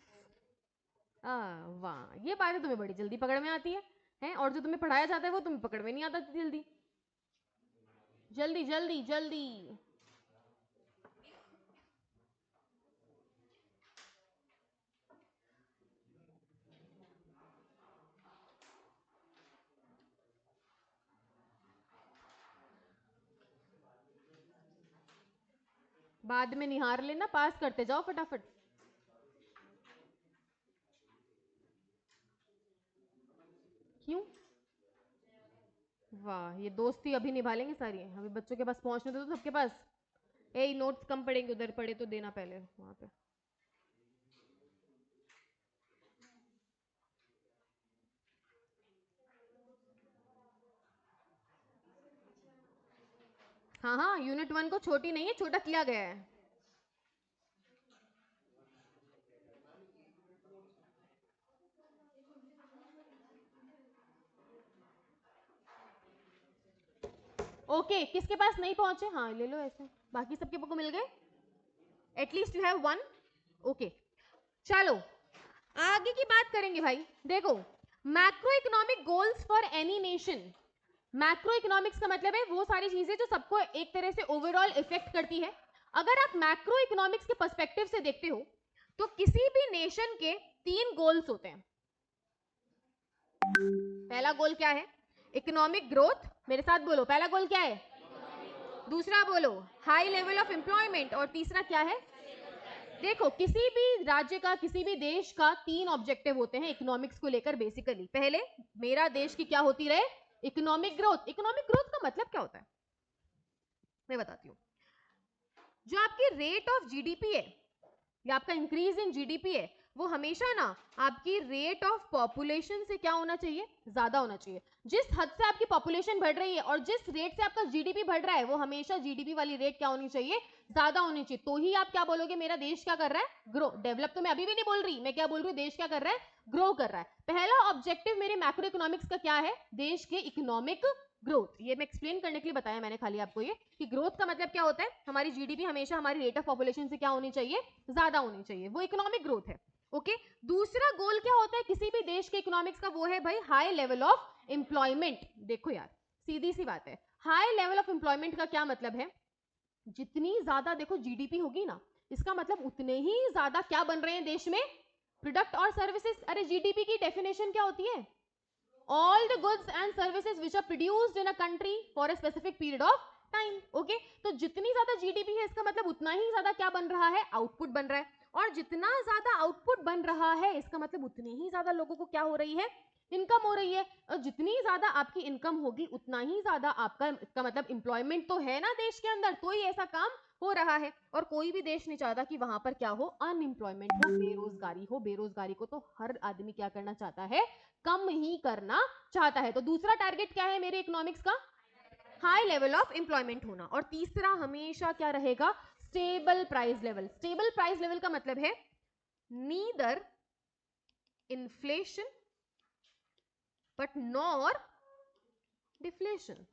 वाह, ये बातें तुम्हें बड़ी जल्दी पकड़ में आती है, हैं? और जो तुम्हें पढ़ाया जाता है वो तुम्हें पकड़ में नहीं आता जल्दी। जल्दी जल्दी जल्दी। बाद में निहार लेना, पास करते जाओ फटाफट। क्यों? वाह, ये दोस्ती अभी निभा लेंगे सारी, अभी बच्चों के पास पहुंचने दो सबके पास। नोट्स कम पड़ेंगे, उधर पड़े तो देना पहले वहां पे। हाँ हाँ, यूनिट 1 को छोटी नहीं है, छोटा किया गया है। ओके, किसके पास नहीं पहुंचे? हाँ ले लो ऐसे, बाकी सबके को मिल गए। At least you have one. Okay, चलो आगे की बात करेंगे भाई। देखो, macro economic goals for any nation. Macro economics का मतलब है वो सारी चीजें जो सबको एक तरह से ओवरऑल इफेक्ट करती है। अगर आप मैक्रो इकोनॉमिक्स के पर्सपेक्टिव से देखते हो तो किसी भी नेशन के 3 गोल्स होते हैं। पहला गोल क्या है? Economic growth. मेरे साथ बोलो, पहला गोल क्या है? दूसरा बोलो, हाई लेवल ऑफ एम्प्लॉयमेंट। और तीसरा क्या है? देखो किसी भी राज्य का, किसी भी देश का 3 ऑब्जेक्टिव होते हैं इकोनॉमिक्स को लेकर बेसिकली। पहले, मेरा देश की क्या होती रहे, इकोनॉमिक ग्रोथ। इकोनॉमिक ग्रोथ का मतलब क्या होता है मैं बताती हूँ। जो आपकी रेट ऑफ जीडीपी है या आपका इंक्रीज इन जीडीपी है, वो हमेशा ना आपकी रेट ऑफ पॉपुलेशन से क्या होना चाहिए, ज्यादा होना चाहिए। जिस हद से आपकी पॉपुलेशन बढ़ रही है और जिस रेट से आपका जीडीपी बढ़ रहा है, वो हमेशा जीडीपी वाली रेट क्या होनी चाहिए, ज्यादा होनी चाहिए। तो ही आप क्या बोलोगे, मेरा देश क्या कर रहा है, ग्रो। डेवलप तो मैं अभी भी नहीं बोल रही, मैं क्या बोल रही हूँ, देश क्या कर रहा है, ग्रो कर रहा है। पहला ऑब्जेक्टिव मेरे मैक्रो इकोनॉमिक्स का क्या है, देश के इकोनॉमिक ग्रोथ। ये मैं एक्सप्लेन करने के लिए बताया मैंने खाली आपको ये, कि ग्रोथ का मतलब क्या होता है, हमारी जीडीपी हमेशा हमारी रेट ऑफ पॉपुलेशन से क्या होनी चाहिए, ज्यादा होनी चाहिए, वो इकोनॉमिक ग्रोथ है। ओके, दूसरा गोल क्या होता है किसी भी देश के इकोनॉमिक्स का, वो है भाई हाई लेवल ऑफ एम्प्लॉयमेंट। देखो यार, सीधी सी बात है, हाई लेवल ऑफ एम्प्लॉयमेंट का क्या मतलब है, जितनी ज्यादा देखो जीडीपी होगी ना, इसका मतलब उतने ही ज्यादा क्या बन रहे हैं देश में, प्रोडक्ट और सर्विसेज। अरे जीडीपी की डेफिनेशन क्या होती है, all the goods and services which are produced in a country for a specific period of time. Okay, तो जितनी ज्यादा जीडीपी है, इसका मतलब उतना ही ज्यादा क्या बन रहा है, आउटपुट बन रहा है। और जितना ज्यादा आउटपुट बन रहा है, इसका मतलब उतनी ही ज्यादा लोगों को क्या हो रही है, इनकम हो रही है। और जितनी ज्यादा आपकी इनकम होगी, उतना ही ज्यादा आपका, इसका मतलब एम्प्लॉयमेंट तो है ना देश के अंदर, तो ही ऐसा काम हो रहा है। और कोई भी देश नहीं चाहता कि वहां पर क्या हो, अनएम्प्लॉयमेंट हो, बेरोजगारी हो। बेरोजगारी को तो हर आदमी क्या करना चाहता है, कम ही करना चाहता है। तो दूसरा टारगेट क्या है मेरे इकोनॉमिक्स का, हाई लेवल ऑफ एम्प्लॉयमेंट होना। और तीसरा हमेशा क्या रहेगा, stable price level. Stable price level का मतलब है neither inflation but nor deflation.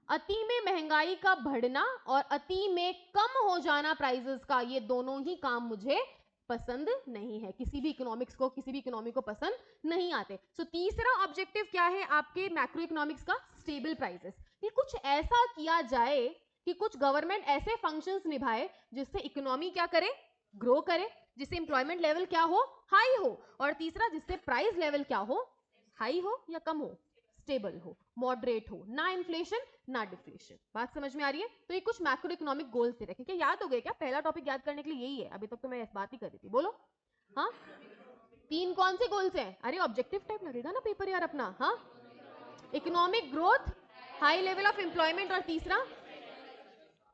अति में महंगाई का बढ़ना और अति में कम हो जाना प्राइसेस का, ये दोनों ही काम मुझे पसंद नहीं है। किसी भी इकोनॉमिक्स को, किसी भी इकोनॉमी को पसंद नहीं आते। सो तीसरा ऑब्जेक्टिव क्या है आपके मैक्रो इकोनॉमिक्स का, स्टेबल प्राइसेस। कि कुछ ऐसा किया जाए कि कुछ गवर्नमेंट ऐसे फंक्शंस निभाए जिससे इकोनॉमी क्या करे, ग्रो करे, जिससे एम्प्लॉयमेंट लेवल क्या हो, हाई हो। और तीसरा जिससे प्राइस लेवल क्या हो, हाई हो या कम हो, स्टेबल हो, मॉडरेट हो, ना इन्फ्लेशन ना डिफ्लेशन। बात समझ में आ रही है। तो ये कुछ मैक्रो इकोनॉमिक गोल्स थे रखे। क्या याद हो गए क्या, पहला टॉपिक याद करने के लिए यही है, अभी तक तो मैं इस बात ही कर रही थी। बोलो हाँ, 3 कौन से गोल्स हैं, अरे ऑब्जेक्टिव टाइप लगेगा ना पेपर यार अपना। हाँ, economic growth, high level of employment और तीसरा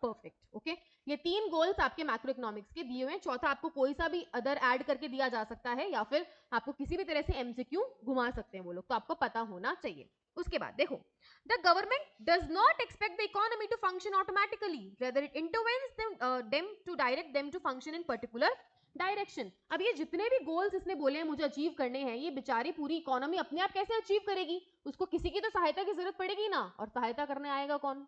परफेक्ट। ओके, ये 3 गोल्स आपके मैक्रो इकोनॉमिक्स के दिए हुए हैं। चौथा आपको कोई सा भी अदर ऐड करके दिया जा सकता है, या फिर आपको किसी भी तरह से एमसीक्यू घुमा सकते हैं वो लोग, तो आपको पता होना चाहिए। उसके बाद देखो, the government does not expect the economy to function automatically, rather it intervenes them to direct them to function in particular direction. अब ये जितने भी गोल्स इसने बोले हैं मुझे अचीव करने हैं, ये बेचारी पूरी इकोनॉमी अपने आप कैसे अचीव करेगी, उसको किसी की तो सहायता की जरूरत पड़ेगी ना। और सहायता करने आएगा कौन,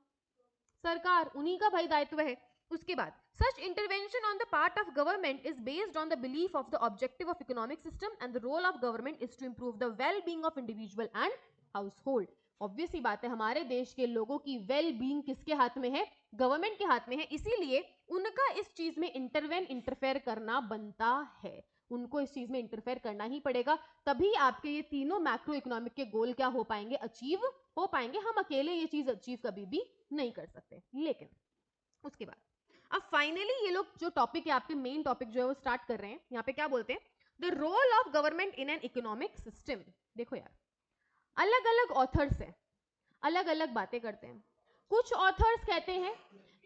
सरकार, उन्हीं का भाई दायित्व है। उसके बाद, such intervention on the part of government is based on the belief of the objective of economic system and the role of government is to improve the well-being of individual and household. Obvious ही बात है, हमारे देश के लोगों की well being किसके हाथ में है, गवर्नमेंट के हाथ में है। इसीलिए उनका इस चीज में इंटरफेयर करना बनता है। उनको इस चीज में इंटरफेयर करना ही पड़ेगा, तभी आपके ये तीनों मैक्रो इकोनॉमिक के गोल क्या हो पाएंगे, अचीव हो पाएंगे। हम अकेले ये चीज अचीव कभी भी नहीं कर सकते। लेकिन उसके बाद अब फाइनली ये लोग जो टॉपिक है आपके मेन टॉपिक जो है वो स्टार्ट कर रहे हैं। यहाँ पे क्या बोलते हैं, the role of government in an economic system. देखो यार, अलग अलग ऑथर्स हैं, अलग अलग बातें करते हैं। कुछ ऑथर्स कहते हैं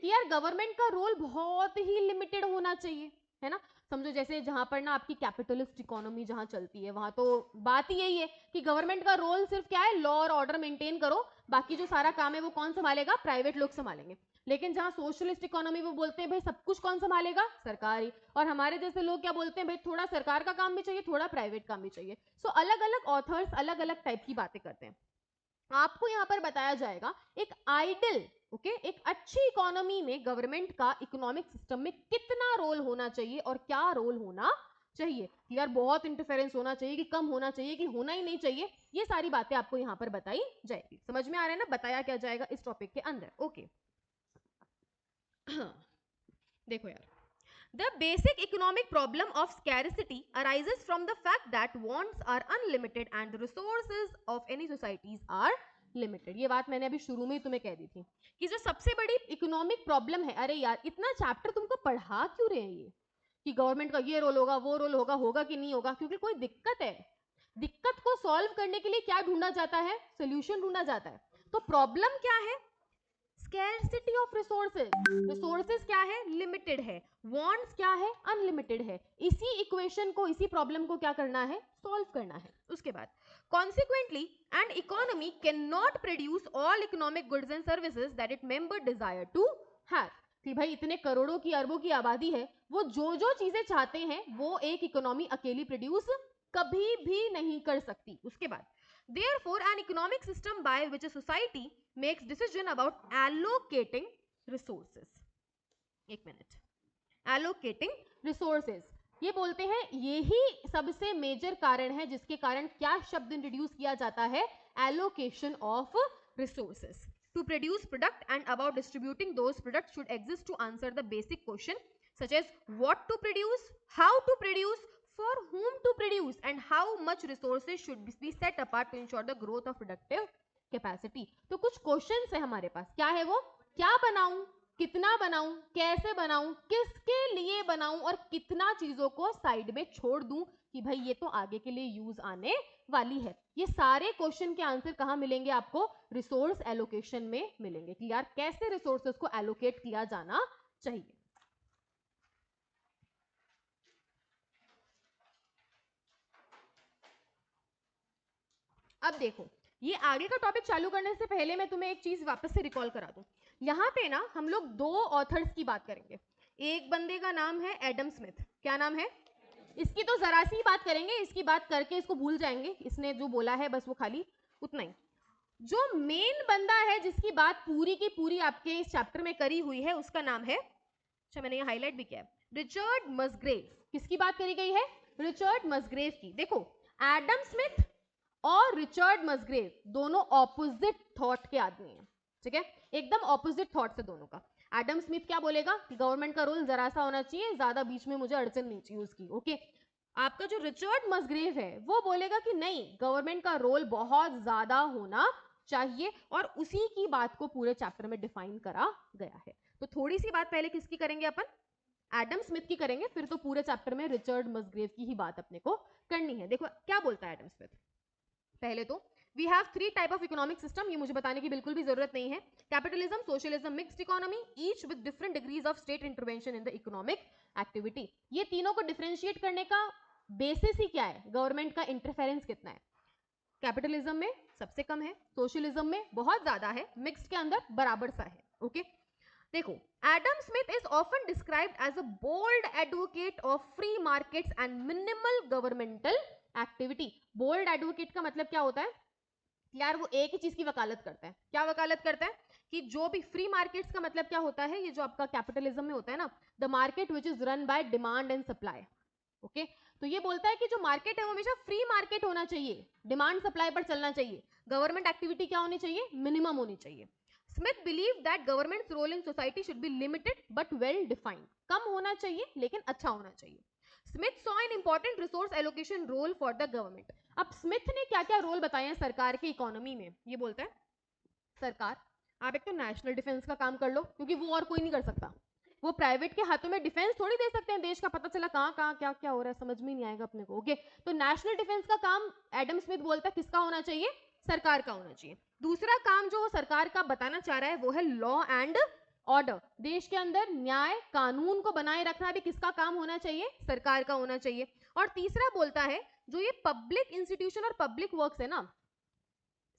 कि यार गवर्नमेंट का रोल बहुत ही लिमिटेड होना चाहिए, है ना। समझो जैसे जहां पर ना आपकी कैपिटलिस्ट इकोनॉमी जहां चलती है, वहां तो बात ही यही है कि गवर्नमेंट का रोल सिर्फ क्या है, लॉ और ऑर्डर मेंटेन करो, बाकी जो सारा काम है वो कौन संभालेगा, प्राइवेट लोग संभालेंगे। लेकिन जहां सोशलिस्ट इकोनॉमी वो बोलते हैं भाई सब कुछ कौन संभालेगा, सरकार ही। और हमारे जैसे लोग क्या बोलते हैं, भाई थोड़ा सरकार का काम भी चाहिए, थोड़ा प्राइवेट काम भी चाहिए। सो अलग अलग ऑथर्स अलग अलग टाइप की बातें करते हैं। आपको यहां पर बताया जाएगा एक आइडियल, ओके, एक अच्छी इकोनॉमी में गवर्नमेंट का इकोनॉमिक सिस्टम में कितना रोल होना चाहिए और क्या रोल होना चाहिए। यार बहुत इंटरफेरेंस होना चाहिए कि कम होना चाहिए कि होना ही नहीं चाहिए, ये सारी बातें आपको यहां पर बताई जाएगी। समझ में आ रहा है ना, बताया क्या जाएगा इस टॉपिक के अंदर। ओके देखो यार, the basic economic problem of scarcity arises from the fact that wants are unlimited and the resources of any societies are limited. ये बात मैंने अभी शुरू में ही तुम्हें कह दी थी कि जो सबसे बड़ी इकोनॉमिक प्रॉब्लम है, अरे यार इतना चैप्टर तुमको पढ़ा क्यों रहे हैं ये, कि गवर्नमेंट का ये रोल होगा, वो रोल होगा, होगा कि नहीं होगा, क्योंकि कोई दिक्कत है, दिक्कत को सॉल्व करने के लिए क्या ढूंढा जाता है, सोल्यूशन ढूंढा जाता है। तो प्रॉब्लम क्या है, स्कैरसिटी ऑफ रिसोर्सेज, रिसोर्सेज क्या है, लिमिटेड है, वांट्स क्या है, अनलिमिटेड है। इसी इक्वेशन को, इसी प्रॉब्लम को क्या करना है, सॉल्व करना है। उसके बाद consequently an economy cannot produce all economic goods and services that its member desire to have, कि भाई इतने करोड़ों की, अरबों की आबादी है, वो जो जो चीजें चाहते हैं वो एक इकोनॉमी अकेली प्रोड्यूस कभी भी नहीं कर सकती। उसके बाद therefore an economic system by which a society makes decision about allocating resources, एक मिनट, allocating resources, ये बोलते हैं यही सबसे मेजर कारण है जिसके कारण क्या शब्द इंट्रोड्यूस किया जाता है, allocation of resources to produce product and about distributing those products should exist to answer the basic question such as what to produce, how to produce, for whom to produce and how much resources should be set apart to ensure the growth of productive capacity। तो कुछ questions है हमारे पास, क्या है वो, क्या बनाऊं, कितना बनाऊं, कैसे बनाऊं, किसके लिए बनाऊं और कितना चीजों को साइड में छोड़ दूं कि भाई ये तो आगे के लिए यूज आने वाली है। ये सारे क्वेश्चन के आंसर कहां मिलेंगे आपको, रिसोर्स एलोकेशन में मिलेंगे कि यार कैसे रिसोर्सेज को एलोकेट किया जाना चाहिए। अब देखो, ये आगे का टॉपिक चालू करने से पहले मैं तुम्हें एक चीज वापस से रिकॉल करा दूं। यहाँ पे ना हम लोग दो ऑथर्स की बात करेंगे। एक बंदे का नाम है एडम स्मिथ, क्या नाम है, इसकी तो जरा सी बात करेंगे, इसकी बात करके इसको भूल जाएंगे, इसने जो बोला है बस वो खाली उतना ही। जो मेन बंदा है जिसकी बात पूरी की पूरी आपके इस चैप्टर में करी हुई है उसका नाम है, अच्छा मैंने ये हाईलाइट भी किया है, रिचर्ड मसग्रेव। किसकी बात करी गई है, रिचर्ड मसग्रेव की। देखो एडम स्मिथ और रिचर्ड मसग्रेव दोनों ऑपोजिट थॉट के आदमी हैं, ठीक है, एकदम ऑपोजिट थॉट से दोनों का। एडम स्मिथ क्या बोलेगा कि गवर्नमेंट का रोल जरा सा होना चाहिए, ज्यादा बीच में मुझे अड़चन नहीं चाहिए उसकी, ओके। आपका जो रिचर्ड मसग्रेव है वो बोलेगा कि नहीं, गवर्नमेंट का रोल बहुत ज्यादा होना चाहिए, और उसी की बात को पूरे चैप्टर में डिफाइन करा गया है। तो थोड़ी सी बात पहले किसकी करेंगे अपन, एडम स्मिथ की करेंगे, फिर तो पूरे चैप्टर में रिचर्ड मसग्रेव की ही बात अपने को करनी है। देखो क्या बोलता है एडम स्मिथ, पहले तो we have three type of economic system, ये मुझे बताने की बिल्कुल भी जरूरत नहीं है, capitalism, socialism, mixed economy, each with different degrees of state intervention in the economic activity. ये तीनों को डिफरेंशिएट करने का बेसिस ही क्या है, गवर्नमेंट का इंटरफेरेंस कितना है। कैपिटलिज्म में सबसे कम है, सोशलिज्म में बहुत ज्यादा है, मिक्स्ड के अंदर बराबर सा है, ओके। देखो Adam Smith is often described as a bold advocate of free markets and minimal governmental activity. Bold advocate का मतलब क्या होता है यार, वो एक ही चीज की वकालत करता है, क्या वकालत करता है कि जो भी फ्री मार्केट्स का मतलब क्या होता है, ये जो आपका कैपिटलिज्म में होता है ना, the market which is run by demand and supply, okay. तो ये बोलता है कि जो मार्केट है वो हमेशा फ्री मार्केट होना चाहिए, डिमांड सप्लाई पर चलना चाहिए, गवर्नमेंट एक्टिविटी क्या होनी चाहिए, मिनिमम होनी चाहिए। Smith believe that government's role in society should be limited but well defined, कम होना चाहिए लेकिन अच्छा होना चाहिए। Smith saw an important resource allocation role for the government. अब स्मिथ ने क्या क्या रोल बताए हैं सरकार की इकोनॉमी में, ये बोलता है सरकार आप एक तो नेशनल डिफेंस का काम कर लो, क्योंकि वो और कोई नहीं कर सकता, वो प्राइवेट के हाथों में डिफेंस थोड़ी दे सकते हैं, देश का पता चला कहां कहां क्या क्या हो रहा है समझ में नहीं आएगा अपने को, ओके। तो नेशनल डिफेंस का काम एडम स्मिथ बोलता है किसका होना चाहिए, सरकार का होना चाहिए। दूसरा काम जो वो सरकार का बताना चाह रहा है वो है लॉ एंड ऑर्डर, देश के अंदर न्याय कानून को बनाए रखना भी किसका काम होना चाहिए, सरकार का होना चाहिए। और तीसरा बोलता है जो ये पब्लिक इंस्टीट्यूशन और पब्लिक वर्क्स है ना,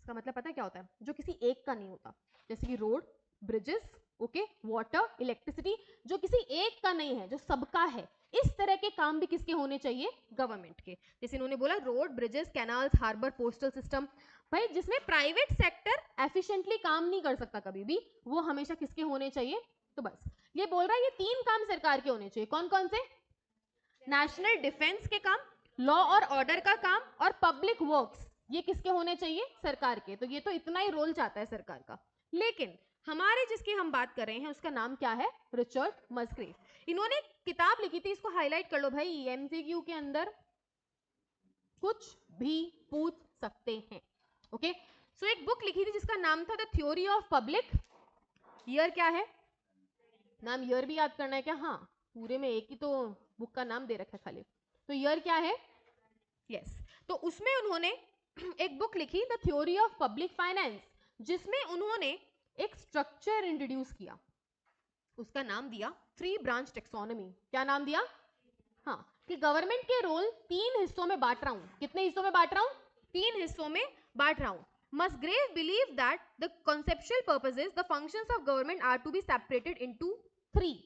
इसका मतलब पता है क्या होता है, जो किसी एक का नहीं होता, जैसे कि road, bridges, okay, water, electricity, जो किसी एक का नहीं है, जो सबका है, इस तरह के काम भी किसके होने चाहिए, गवर्नमेंट के। जैसे इन्होंने बोला road, bridges, canals, harbour, postal system, भाई जिसमें प्राइवेट सेक्टर एफिशिएंटली काम नहीं कर सकता कभी भी, वो हमेशा किसके होने चाहिए। तो बस ये बोल रहा है ये तीन काम सरकार के होने चाहिए, कौन कौन से, नेशनल डिफेंस के काम, लॉ और ऑर्डर का काम, और पब्लिक वर्क्स, ये किसके होने चाहिए, सरकार के। तो ये तो इतना ही रोल चाहता है सरकार का। लेकिन हमारे जिसकी हम बात कर रहे हैं उसका नाम क्या है, रिचर्ड मसग्रेव। इन्होंने किताब लिखी थी, इसको हाईलाइट कर लो भाई, एमसीक्यू के अंदर कुछ भी पूछ सकते हैं, ओके। सो एक बुक लिखी थी जिसका नाम था the theory of public, year क्या है, नाम ईयर भी याद करना है क्या, हाँ पूरे में एक ही तो बुक का नाम दे रखा है खाली। तो ईयर क्या है? यस। तो उसमें उन्होंने एक बुक लिखी the theory of public finance, जिसमें उन्होंने एक स्ट्रक्चर इंट्रोड्यूस किया, उसका नाम दिया 3 ब्रांच टेक्सोनॉमी। क्या नाम दिया? हाँ, कि गवर्नमेंट के रोल 3 हिस्सों में बांट रहा हूं। कितने हिस्सों में बांट रहा हूं? 3 हिस्सों में बांट रहा हूं। Musgrave believed that the conceptual purposes, the functions of government are to be separated into 3.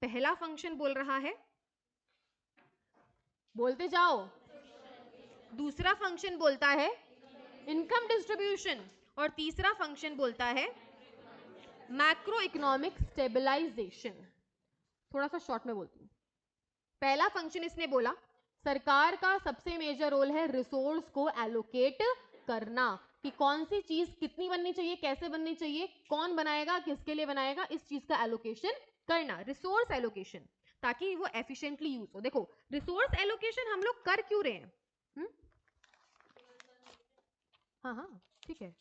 पहला फंक्शन बोल रहा है, बोलते जाओ। दूसरा फंक्शन बोलता है इनकम डिस्ट्रीब्यूशन, और तीसरा फंक्शन बोलता है मैक्रो इकोनॉमिक स्टेबलाइजेशन। थोड़ा सा शॉर्ट में बोलती हूँ। पहला फंक्शन इसने बोला सरकार का सबसे मेजर रोल है रिसोर्स को एलोकेट करना, कि कौन सी चीज कितनी बननी चाहिए, कैसे बननी चाहिए, कौन बनाएगा, किसके लिए बनाएगा, इस चीज का एलोकेशन करना, रिसोर्स एलोकेशन, ताकि वो एफिशिएंटली यूज हो। देखो रिसोर्स एलोकेशन हम लोग कर क्यों रहे हैं? हाँ हाँ ठीक है,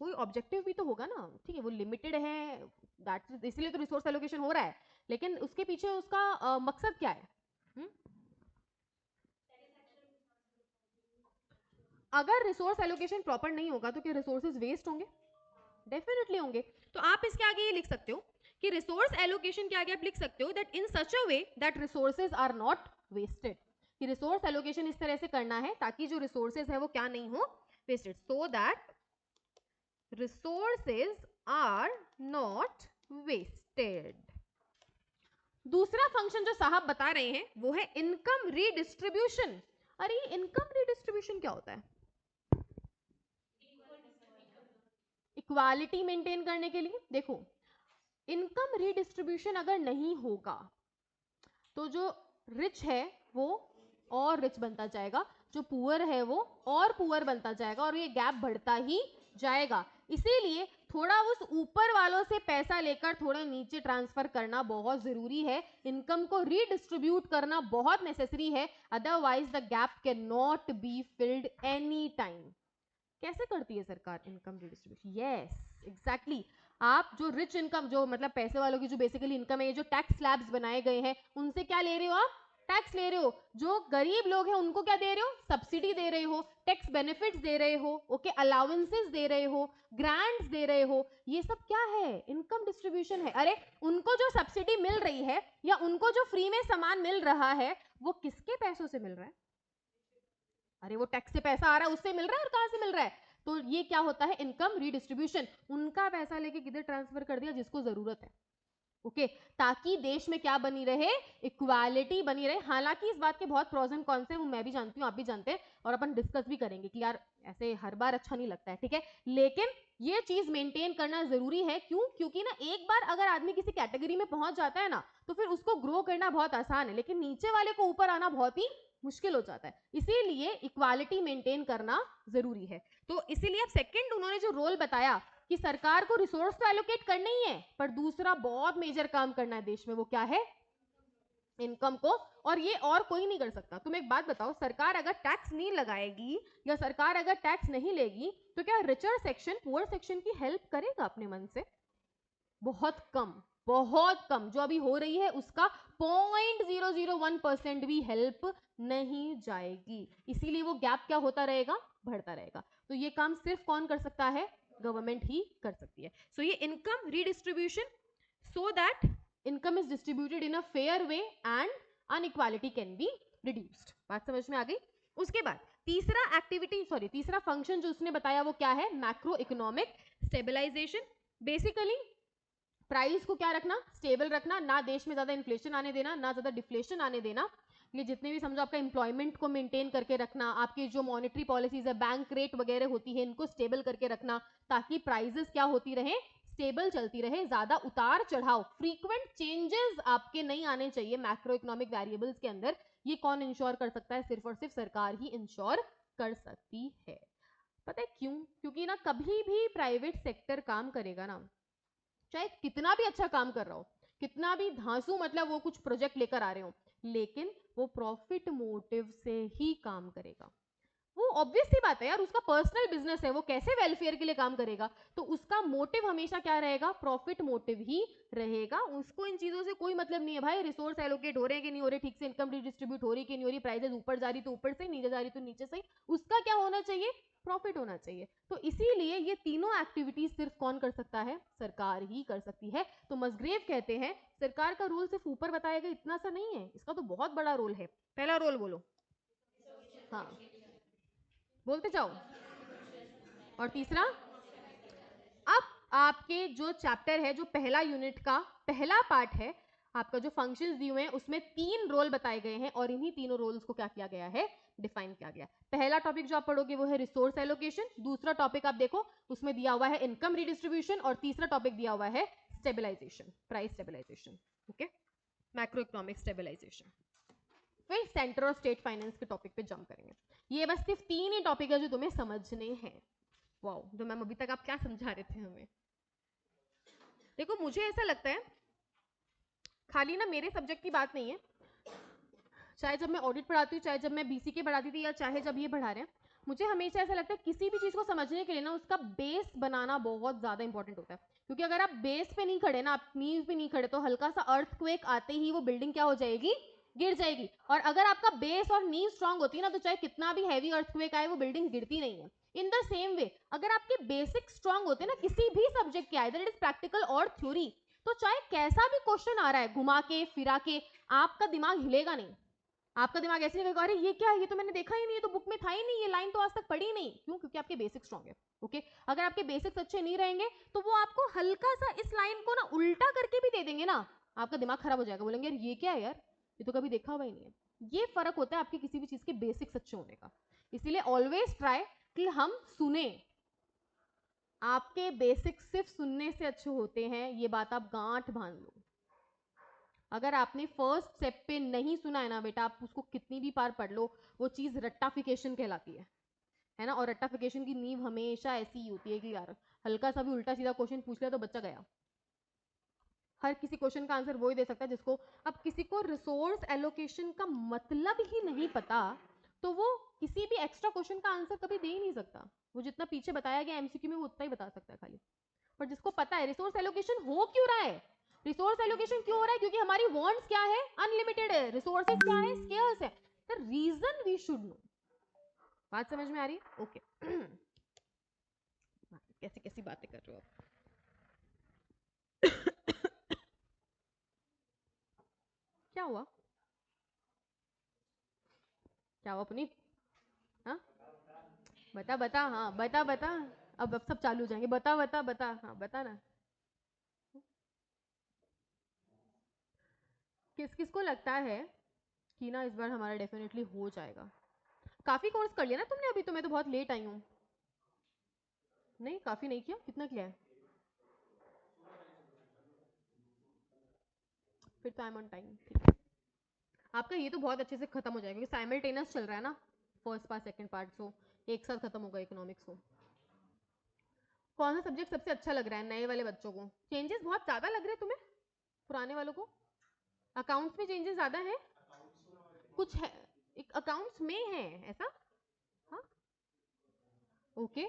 कोई ऑब्जेक्टिव भी तो होगा ना, ठीक है, वो लिमिटेड है दैट, इसलिए तो रिसोर्स एलोकेशन हो रहा है, लेकिन उसके पीछे उसका मकसद क्या है? अगर रिसोर्स एलोकेशन प्रॉपर नहीं होगा तो क्या रिसोर्सेज वेस्ट होंगे? डेफिनेटली होंगे। तो आप इसके आगे ये लिख सकते हो कि रिसोर्स एलोकेशन के आगे आप लिख सकते हो that in such a way that resources are not wasted, कि रिसोर्स एलोकेशन इस तरह से करना है ताकि जो रिसोर्सेज है वो क्या नहीं हो, wasted, so that resources are not wasted. दूसरा फंक्शन जो साहब बता रहे हैं वो है इनकम रीडिस्ट्रीब्यूशन। अरे इनकम रीडिस्ट्रीब्यूशन क्या होता है? इक्वालिटी मेंटेन करने के लिए। देखो इनकम रीडिस्ट्रीब्यूशन अगर नहीं होगा तो जो रिच है वो और रिच बनता जाएगा, जो पुअर है वो और पुअर बनता जाएगा, और ये गैप बढ़ता ही जाएगा। इसीलिए थोड़ा उस ऊपर वालों से पैसा लेकर थोड़ा नीचे ट्रांसफर करना बहुत जरूरी है, इनकम को रीडिस्ट्रीब्यूट करना बहुत नेसेसरी है, otherwise the gap can not be filled any time. कैसे करती है सरकार इनकम रिडिस्ट्रीब्यूशन? यस एग्जैक्टली, आप जो रिच इनकम, जो मतलब पैसे वालों की जो बेसिकली इनकम है, ये जो टैक्स स्लैब्स बनाए गए हैं उनसे क्या ले रहे हो आप? टैक्स ले रहे हो। जो गरीब लोग हैं उनको क्या दे रहे हो? सब्सिडी दे रहे हो, टैक्स बेनिफिट्स दे रहे हो, ओके, अलाउंसेस दे रहे हो, ग्रांट्स दे रहे हो, ये सब क्या है? इनकम डिस्ट्रीब्यूशन है। अरे उनको जो सब्सिडी मिल रही है या उनको जो फ्री में सामान मिल रहा है वो किसके पैसों से मिल रहा है? अरे वो टैक्स से पैसा आ रहा है उससे मिल रहा है, और कहां से मिल रहा है? तो ये क्या होता है? Income redistribution. उनका पैसा लेके किधर ट्रांसफर कर दिया? जिसको जरूरत है, ओके, ताकि देश में क्या बनी रहे? इक्वालिटी बनी रहे। हालांकि इस बात के बहुत प्रोज एंड कॉन्स हैं, वो मैं भी जानती हूँ, आप भी जानते हैं, और अपन डिस्कस भी करेंगे कि यार ऐसे हर बार अच्छा नहीं लगता है, ठीक है, लेकिन ये चीज मेंटेन करना जरूरी है। क्यों? क्योंकि ना एक बार अगर आदमी किसी कैटेगरी में पहुंच जाता है ना तो फिर उसको ग्रो करना बहुत आसान है, लेकिन नीचे वाले को ऊपर आना बहुत ही मुश्किल हो जाता है। इसीलिए इक्वालिटी मेंटेन करना जरूरी है। तो इसीलिए सेकंड उन्होंने जो रोल बताया कि सरकार को रिसोर्स तो एलोकेट करना ही है, पर दूसरा बहुत मेजर काम करना है देश में, वो क्या है? इनकम को। और ये और कोई नहीं कर सकता। तुम एक बात बताओ, सरकार अगर टैक्स नहीं लगाएगी या सरकार अगर टैक्स नहीं लेगी तो क्या रिचर सेक्शन पुअर सेक्शन की हेल्प करेगा अपने मन से? बहुत कम, बहुत कम। जो अभी हो रही है उसका 0.001% भी हेल्प नहीं जाएगी। इसीलिए वो गैप क्या होता रहेगा? बढ़ता रहेगा। तो ये काम सिर्फ कौन कर सकता है? गवर्नमेंट ही कर सकती है। सो ये income redistribution, so that income is distributed in a fair way and inequality can be reduced. बात समझ में आ गई? उसके बाद तीसरा फंक्शन जो उसने बताया वो क्या है? Macro economic stabilisation. Basically price को क्या रखना? स्टेबल रखना, ना देश में ज्यादा इन्फ्लेशन आने देना, ना ज्यादा डिफ्लेशन आने देना। ये जितने भी समझो आपका एम्प्लॉयमेंट को मेंटेन करके रखना, आपकी जो मॉनेटरी पॉलिसीज है, बैंक रेट वगैरह होती है, इनको स्टेबल करके रखना, ताकि प्राइसेस क्या होती रहे? स्टेबल चलती रहे, ज्यादा उतार चढ़ाव, फ्रीक्वेंट चेंजेस आपके नहीं आने चाहिए मैक्रो इकोनॉमिक वेरिएबल्स के अंदर। ये कौन इंश्योर कर सकता है? सिर्फ और सिर्फ सरकार ही इंश्योर कर सकती है। पता है क्यों? क्योंकि ना कभी भी प्राइवेट सेक्टर काम करेगा ना, चाहे कितना भी अच्छा काम कर रहा हो, कितना भी धांसू मतलब वो कुछ प्रोजेक्ट लेकर आ रहे हो, लेकिन वो प्रॉफिट मोटिव से ही काम करेगा। वो ऑब्वियस सी बात है यार, उसका पर्सनल बिजनेस है, वो कैसे वेलफेयर के लिए काम करेगा, तो उसका मोटिव हमेशा क्या रहेगा, प्रॉफिट मोटिव ही रहेगा। उसको इन चीजों से कोई मतलब नहीं है भाई, रिसोर्स एलोकेट हो रहे हैं कि नहीं हो रहे, ठीक से इनकम रिडिस्ट्रीब्यूट हो रही कि नहीं हो रही, प्राइजेस ऊपर जा रही तो ऊपर से, नीचे जा रही तो नीचे से, उसका क्या होना चाहिए, प्रॉफिट होना चाहिए। तो इसीलिए ये तीनों एक्टिविटीज सिर्फ कौन कर सकता है, सरकार ही कर सकती है। तो मसग्रेव कहते हैं सरकार का रोल सिर्फ ऊपर बताया गया इतना सा नहीं है, इसका तो बहुत बड़ा रोल है। पहला रोल बोलो, हाँ बोलते जाओ, और तीसरा, अब आपके जो चैप्टर है, जो पहला यूनिट का पहला पार्ट है, आपका जो फंक्शंस दिए हुए हैं उसमें 3 रोल बताए गए हैं और इन्हीं तीनों रोल्स को क्या किया गया है, डिफाइन किया गया। पहला टॉपिक जो आप पढ़ोगे वो है रिसोर्स एलोकेशन, दूसरा टॉपिक आप देखो उसमें दिया हुआ है इनकम रिडिस्ट्रीब्यूशन, और तीसरा टॉपिक दिया हुआ है stabilisation, price stabilisation, okay, macro economic stabilisation. फिर सेंटर और स्टेट फाइनेंस के टॉपिक पे जंप करेंगे। ये बस सिर्फ 3 ही टॉपिक है जो तुम्हें समझने हैं। वाओ, जो मैम अभी तक आप क्या समझा रहे थे हमें। देखो मुझे ऐसा लगता है खाली ना मेरे सब्जेक्ट की बात नहीं है, चाहे जब मैं ऑडिट पढ़ाती हूँ, चाहे जब मैं बीसीके पढ़ाती थी, या चाहे जब ये पढ़ा रहे हैं, मुझे हमेशा ऐसा लगता है किसी भी चीज को समझने के लिए ना उसका बेस बनाना बहुत ज्यादा इंपॉर्टेंट होता है। क्योंकि अगर आप बेस पे नहीं खड़े ना, आप नींव पे नहीं खड़े, तो हल्का सा अर्थक्वेक आते ही वो बिल्डिंग क्या हो जाएगी, गिर जाएगी। और अगर आपका बेस और नींव स्ट्रांग होती है ना, तो चाहे कितना भी हैवी अर्थक्वेक आए वो बिल्डिंग गिरती नहीं है। इन द सेम वे अगर आपके बेसिक स्ट्रांग होते हैं ना किसी भी सब्जेक्ट के, आइदर इट इज प्रैक्टिकल और थ्योरी, तो चाहे कैसा भी क्वेश्चन आ रहा है घुमा के फिरा के, आपका दिमाग हिलेगा नहीं। आपका दिमाग ऐसे नहीं कहेगा अरे ये क्या है, ये तो मैंने देखा ही नहीं, ये तो बुक में था ही नहीं, ये लाइन तो आज तक पढ़ी नहीं। क्यों? क्योंकि आपके बेसिक स्ट्रांग है। ओके, अगर आपके बेसिक्स अच्छे नहीं रहेंगे तो वो आपको हल्का सा इस लाइन को ना उल्टा करके भी दे देंगे ना, आपका दिमाग खराब हो जाएगा, बोलेंगे यार ये क्या है यार, ये तो कभी देखा हुआ ही नहीं है। ये फर्क होता है आपके किसी भी चीज के बेसिक्स अच्छे होने का। इसीलिए ऑलवेज ट्राई कि हम सुने, आपके बेसिक्स सिर्फ सुनने से अच्छे होते हैं, ये बात आप गांठ बांध लो। अगर आपने फर्स्ट स्टेप पे नहीं सुना है ना बेटा, आप उसको कितनी भी बार पढ़ लो, वो चीज रट्टाफिकेशन कहलाती है ना। और रट्टाफिकेशन की नींव हमेशा ऐसी ही होती है कि यार हल्का सा भी उल्टा सीधा क्वेश्चन पूछ लिया तो बच्चा गया। हर किसी क्वेश्चन का आंसर वो ही दे सकता है जिसको, अब किसी को रिसोर्स एलोकेशन का मतलब ही नहीं पता, तो वो किसी भी एक्स्ट्रा क्वेश्चन का आंसर कभी दे ही नहीं सकता। वो जितना पीछे बताया गया एमसीक्यू में वो उतना ही बता सकता है खाली। पर जिसको पता है रिसोर्स एलोकेशन हो क्यों रहा है, रिसोर्स एलोकेशन क्यों हो रहा है, क्योंकि हमारी वांट्स क्या है, अनलिमिटेड है, रिसोर्सेज क्या है, स्केर्स है। The reason we should know. बात समझ में आ रही है? ओके कैसी कैसी बातें कर रहे हो आप। क्या हुआ, क्या हुआ पुनीत? हाँ बता बता, हाँ बता बता, अब सब चालू हो जाएंगे, बता बता बता, हाँ बता ना। किस किस को लगता है कि ना इस बार हमारा डेफिनेटली हो जाएगा? काफी कोर्स कर लिया ना तुमने अभी, तो मैं तो बहुत लेट आई हूँ। नहीं काफी नहीं किया, कितना किया है? फिर तो आई एम ऑन टाइम। आपका ये तो बहुत अच्छे से खत्म हो जाएगा क्योंकि साइमल्टेनियस चल रहा है ना, फर्स्ट पार्ट सेकंड पार्ट, सो एक साथ खत्म होगा इकोनॉमिक्स को। कौन सा सब्जेक्ट सबसे अच्छा लग रहा है नए वाले बच्चों को? चेंजेस बहुत ज्यादा लग रहे हैं तुम्हें पुराने वालों को? अकाउंट्स में चेंजेस ज्यादा है? कुछ है अकाउंट्स में है ऐसा? हाँ ओके,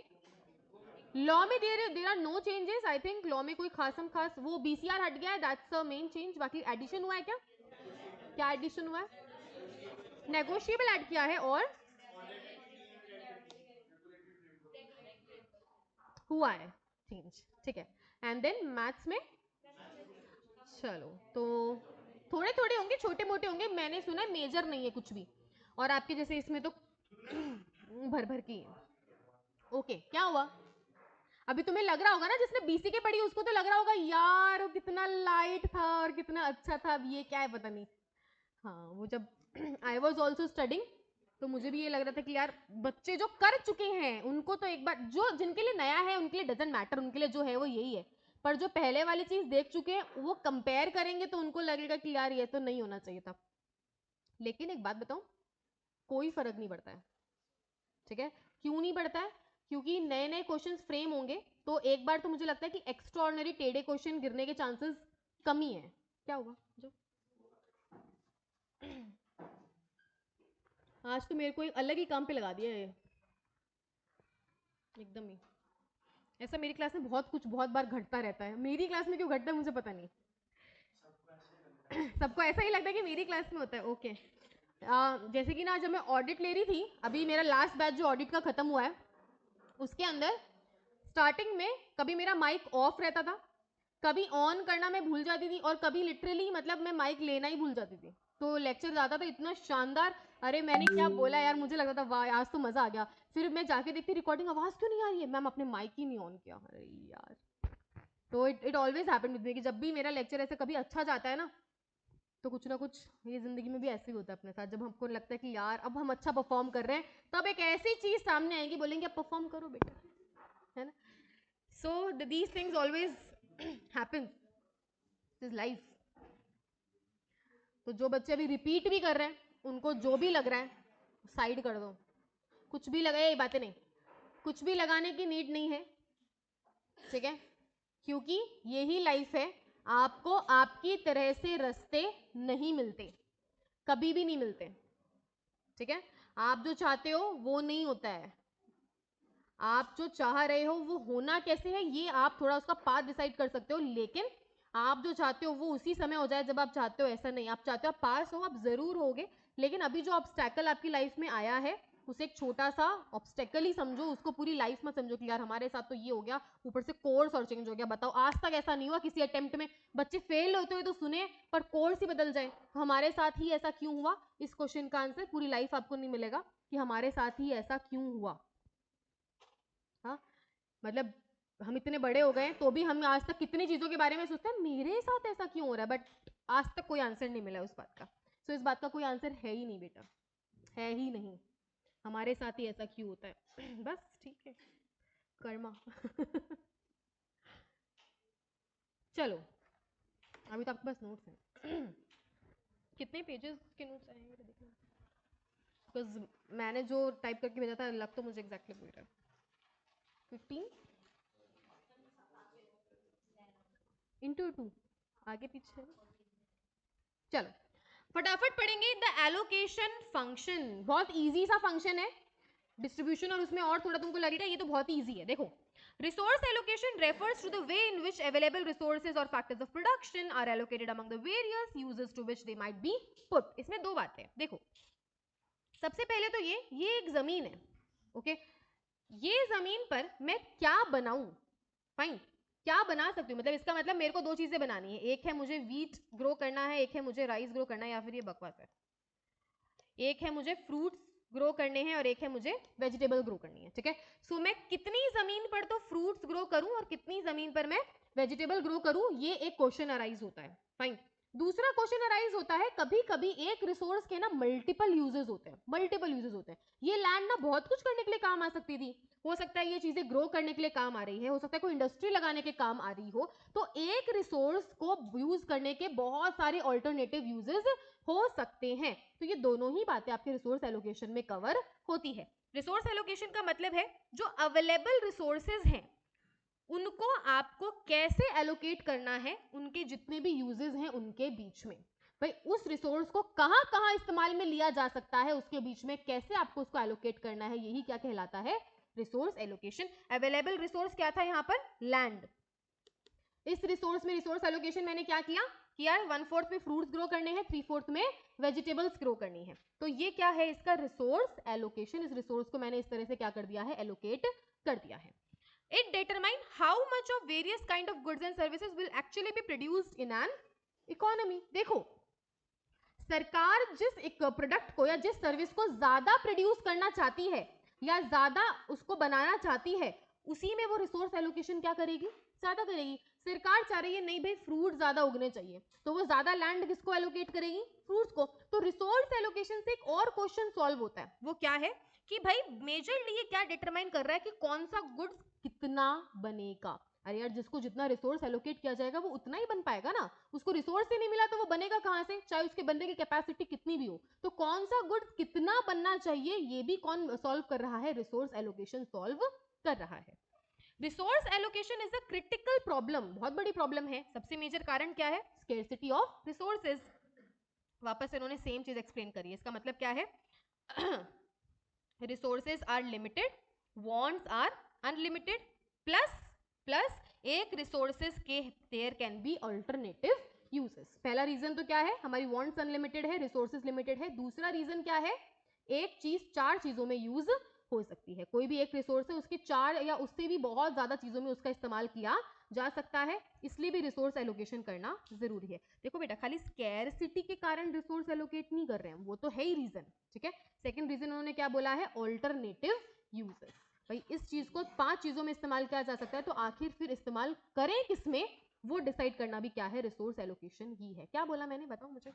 लॉ में there are no changes. I think law में कोई खास वो बीसीआर हट गया है, दैट्स अ मेन चेंज। बाकी एडिशन हुआ है क्या? क्या एडिशन हुआ है? नेगोशिएबल ऐड किया है, और हुआ है चेंज, ठीक है। एंड देन मैथ्स में, चलो तो थोड़े थोड़े होंगे, छोटे मोटे होंगे, मैंने सुना है मेजर नहीं है कुछ भी। और आपके जैसे इसमें तो भर भर की है। ओके क्या हुआ? अभी तुम्हें लग रहा होगा ना, जिसने बीसी के पढ़ी उसको तो लग रहा होगा यार वो कितना लाइट था और कितना अच्छा था, अब ये क्या है पता नहीं। हाँ वो जब आई वॉज ऑल्सो स्टडिंग, तो मुझे भी ये लग रहा था कि यार बच्चे जो कर चुके हैं उनको तो एक बार, जो जिनके लिए नया है उनके लिए डजेंट मैटर, उनके लिए जो है वो यही है। पर जो पहले वाली चीज देख चुके हैं वो कंपेयर करेंगे तो उनको लगेगा कि यार ये तो नहीं होना चाहिए था। लेकिन एक बात बताऊं, कोई फर्क नहीं पड़ता है, ठीक है? क्यों नहीं पड़ता है? क्योंकि नए नए क्वेश्चन फ्रेम होंगे, तो एक बार तो मुझे लगता है कि एक्स्ट्राऑर्डिनरी टेढ़े क्वेश्चन गिरने के चांसेस कम ही है। क्या हुआ जो आज तो मेरे को एक अलग ही काम पे लगा दिया है। एकदम ही ऐसा मेरी क्लास में बहुत बार घटता रहता है। मेरी क्लास में क्यों घटता है मुझे पता नहीं। सबको ऐसा ही लगता है कि मेरी क्लास में होता है। ओके जैसे कि ना जब मैं ऑडिट ले रही थी, अभी मेरा लास्ट बैच जो ऑडिट का खत्म हुआ है, उसके अंदर स्टार्टिंग में कभी मेरा माइक ऑफ रहता था, कभी ऑन करना मैं भूल जाती थी, और कभी लिटरली मतलब मैं माइक लेना ही भूल जाती थी। तो लेक्चर जाता था इतना शानदार, अरे मैंने क्या बोला यार, मुझे लगता था वाह आज तो मजा आ गया। फिर मैं जाके देखती रिकॉर्डिंग, आवाज क्यों नहीं आ रही है, मैम अपने माइक ही नहीं ऑन किया। अरे यार, तो it always happen with me कि जब भी मेरा लेक्चर ऐसे कभी अच्छा जाता है ना, तो कुछ ना कुछ ये जिंदगी में भी ऐसे ही होता है अपने साथ। जब हमको लगता है कि यार अब हम अच्छा परफॉर्म कर रहे हैं, तब एक ऐसी चीज सामने आएगी, बोलेंगे अब परफॉर्म करो बेटा, है ना। So these things always happen, this life. तो जो बच्चे अभी रिपीट भी कर रहे हैं, उनको जो भी लग रहा है साइड कर दो, कुछ भी लगाए, ये बातें नहीं, कुछ भी लगाने की नीड नहीं है, ठीक है, क्योंकि यही लाइफ है। आपको आपकी तरह से रास्ते नहीं मिलते, कभी भी नहीं मिलते, ठीक है। आप जो चाहते हो वो नहीं होता है, आप जो चाह रहे हो वो होना कैसे है ये आप थोड़ा उसका पाथ डिसाइड कर सकते हो, लेकिन आप जो चाहते हो वो उसी समय हो जाए जब आप चाहते हो, ऐसा नहीं। आप चाहते हो आप पास हो, आप जरूर होगे, लेकिन अभी जो ऑब्स्टेकल आपकी लाइफ में आया है उसे एक छोटा सा ऑब्स्टेकल ही समझो, उसको पूरी लाइफ में समझो कि यार हमारे साथ तो ये हो गया, ऊपर से कोर्स और चेंज हो गया। बताओ आज तक ऐसा नहीं हुआ किसी अटेम्प्ट में बच्चे फेल होते हुए तो सुने, पर कोर्स ही बदल जाए। हमारे साथ ही ऐसा क्यों हुआ, इस क्वेश्चन का आंसर पूरी लाइफ आपको नहीं मिलेगा कि हमारे साथ ही ऐसा क्यों हुआ। हाँ, मतलब हम इतने बड़े हो गए तो भी हम आज तक कितनी चीजों के बारे में सोचते हैं मेरे साथ ऐसा क्यों हो रहा है, बट आज तक कोई आंसर नहीं मिला उस बात का। सो इस बात का कोई आंसर है ही नहीं बेटा, है ही नहीं, हमारे साथ ही ऐसा क्यों होता है। बस ठीक है, कर्मा। चलो, अभी तक बस नोट्स हैं। कितने पेजेस के नोट्स आए हैं देखना, बिकॉज मैंने जो टाइप करके भेजा था लग तो मुझे एग्जैक्टली वही रहा है। 15 इंटू 2 आगे पीछे। चलो फटाफट पढ़ेंगे। द एलोकेशन फंक्शन बहुत इजी सा फंक्शन है, डिस्ट्रीब्यूशन और उसमें और थोड़ा तुमको लगेगा ये तो बहुत ही इजी है। देखो, resource allocation refers to the way in which available resources और factors of production are allocated among the various users to which they might be put. इसमें दो बातें, देखो सबसे पहले तो ये एक जमीन है, ओके, ये जमीन पर मैं क्या बनाऊं, फाइन, क्या बना सकती हूँ, मतलब इसका मतलब मेरे को दो चीजें बनानी है, एक है मुझे वीट ग्रो करना है, एक है मुझे राइस ग्रो करना है, या फिर ये बकवास है, एक है मुझे फ्रूट्स ग्रो करने हैं और एक है मुझे वेजिटेबल ग्रो करनी है, ठीक है। सो मैं कितनी जमीन पर तो फ्रूट्स ग्रो करूं और कितनी जमीन पर मैं वेजिटेबल ग्रो करूं, ये एक क्वेश्चन अराइज होता है, फाइन। दूसरा क्वेश्चन अराइज होता है कभी कभी एक रिसोर्स के ना मल्टीपल यूजेस होते हैं, मल्टीपल यूजेस होते हैं। ये लैंड ना बहुत कुछ करने के लिए काम आ सकती थी, हो सकता है ये चीजें ग्रो करने के लिए काम आ रही है, हो सकता है कोई इंडस्ट्री लगाने के काम आ रही हो, तो एक रिसोर्स को यूज करने के बहुत सारे ऑल्टरनेटिव यूजेस हो सकते हैं। तो ये दोनों ही बातें आपके रिसोर्स एलोकेशन में कवर होती है। रिसोर्स एलोकेशन का मतलब है जो अवेलेबल रिसोर्सेज हैं उनको आपको कैसे एलोकेट करना है, उनके जितने भी यूजेस हैं उनके बीच में, भाई उस रिसोर्स को कहां कहां इस्तेमाल में लिया जा सकता है उसके बीच में कैसे आपको उसको एलोकेट करना है, यही क्या कहलाता है, रिसोर्स एलोकेशन। अवेलेबल रिसोर्स क्या था यहां पर, लैंड। इस रिसोर्स में रिसोर्स एलोकेशन मैंने क्या किया कि यार 1/4 में फ्रूट्स ग्रो करने हैं, 3/4 में वेजिटेबल्स ग्रो करनी है, तो ये क्या है इसका रिसोर्स एलोकेशन। इस रिसोर्स को मैंने इस तरह से क्या कर दिया है, एलोकेट कर दिया है। It determine how much of various kind of goods and services will actually be produced in an economy। देखो, सरकार जिस एक प्रोडक्ट को या जिस सर्विस को ज्यादा प्रोड्यूस करना चाहती है या ज्यादा उसको बनाना चाहती है, उसी में वो रिसोर्स एलोकेशन क्या करेगी, ज्यादा करेगी। सरकार चाह रही है नहीं भाई फ्रूट ज्यादा उगने चाहिए, तो वो ज्यादा लैंड किसको एलोकेट करेगी, फ्रूट्स को। तो रिसोर्स एलोकेशन से एक और क्वेश्चन सॉल्व होता है, वो क्या है कि भाई मेजरली ये क्या डिटरमाइन कर रहा है कि कौन सा गुड्स कितना बनेगा। अरे यार जिसको जितना रिसोर्स एलोकेट किया जाएगा वो उतना ही बन पाएगा ना, उसको रिसोर्स ही नहीं मिला तो वो बनेगा कहां से, चाहे उसके बनने की कैपेसिटी कितनी भी हो। तो कौन सा गुड्स कितना बनना चाहिए ये भी कौन सॉल्व कर रहा है, रिसोर्स एलोकेशन सॉल्व कर रहा है। Resource allocation is a critical problem, बहुत बड़ी प्रॉब्लम है। सबसे मेजर कारण क्या है, स्केर्सिटी ऑफ रिसोर्सेज। वापस इन्होंने सेम चीज एक्सप्लेन करी है, इसका मतलब क्या है, resources are limited, wants are unlimited plus plus एक रिसोर्सेज के there can be alternative uses. पहला रीजन तो क्या है, हमारी वांट्स अनलिमिटेड है, रिसोर्सेज लिमिटेड है। दूसरा रीजन क्या है, एक चीज चार चीजों में यूज हो सकती है। कोई भी एक रिसोर्स है, उसके चार या उससे भी बहुत ज्यादा चीजों में उसका इस्तेमाल किया जा सकता है, इसलिए भी रिसोर्स एलोकेशन करना जरूरी है। देखो बेटा, खाली स्कैरसिटी के कारण रिसोर्स एलोकेट नहीं कर रहे हैं, वो तो है ही रीजन, ठीक है। सेकंड रीजन उन्होंने क्या बोला है, ऑल्टरनेटिव यूजेस। भाई इस चीज को पांच चीजों में इस्तेमाल किया जा सकता है, तो आखिर फिर इस्तेमाल करें किसमें, वो डिसाइड करना भी क्या है, रिसोर्स एलोकेशन ही है। क्या बोला मैंने, बताओ मुझे,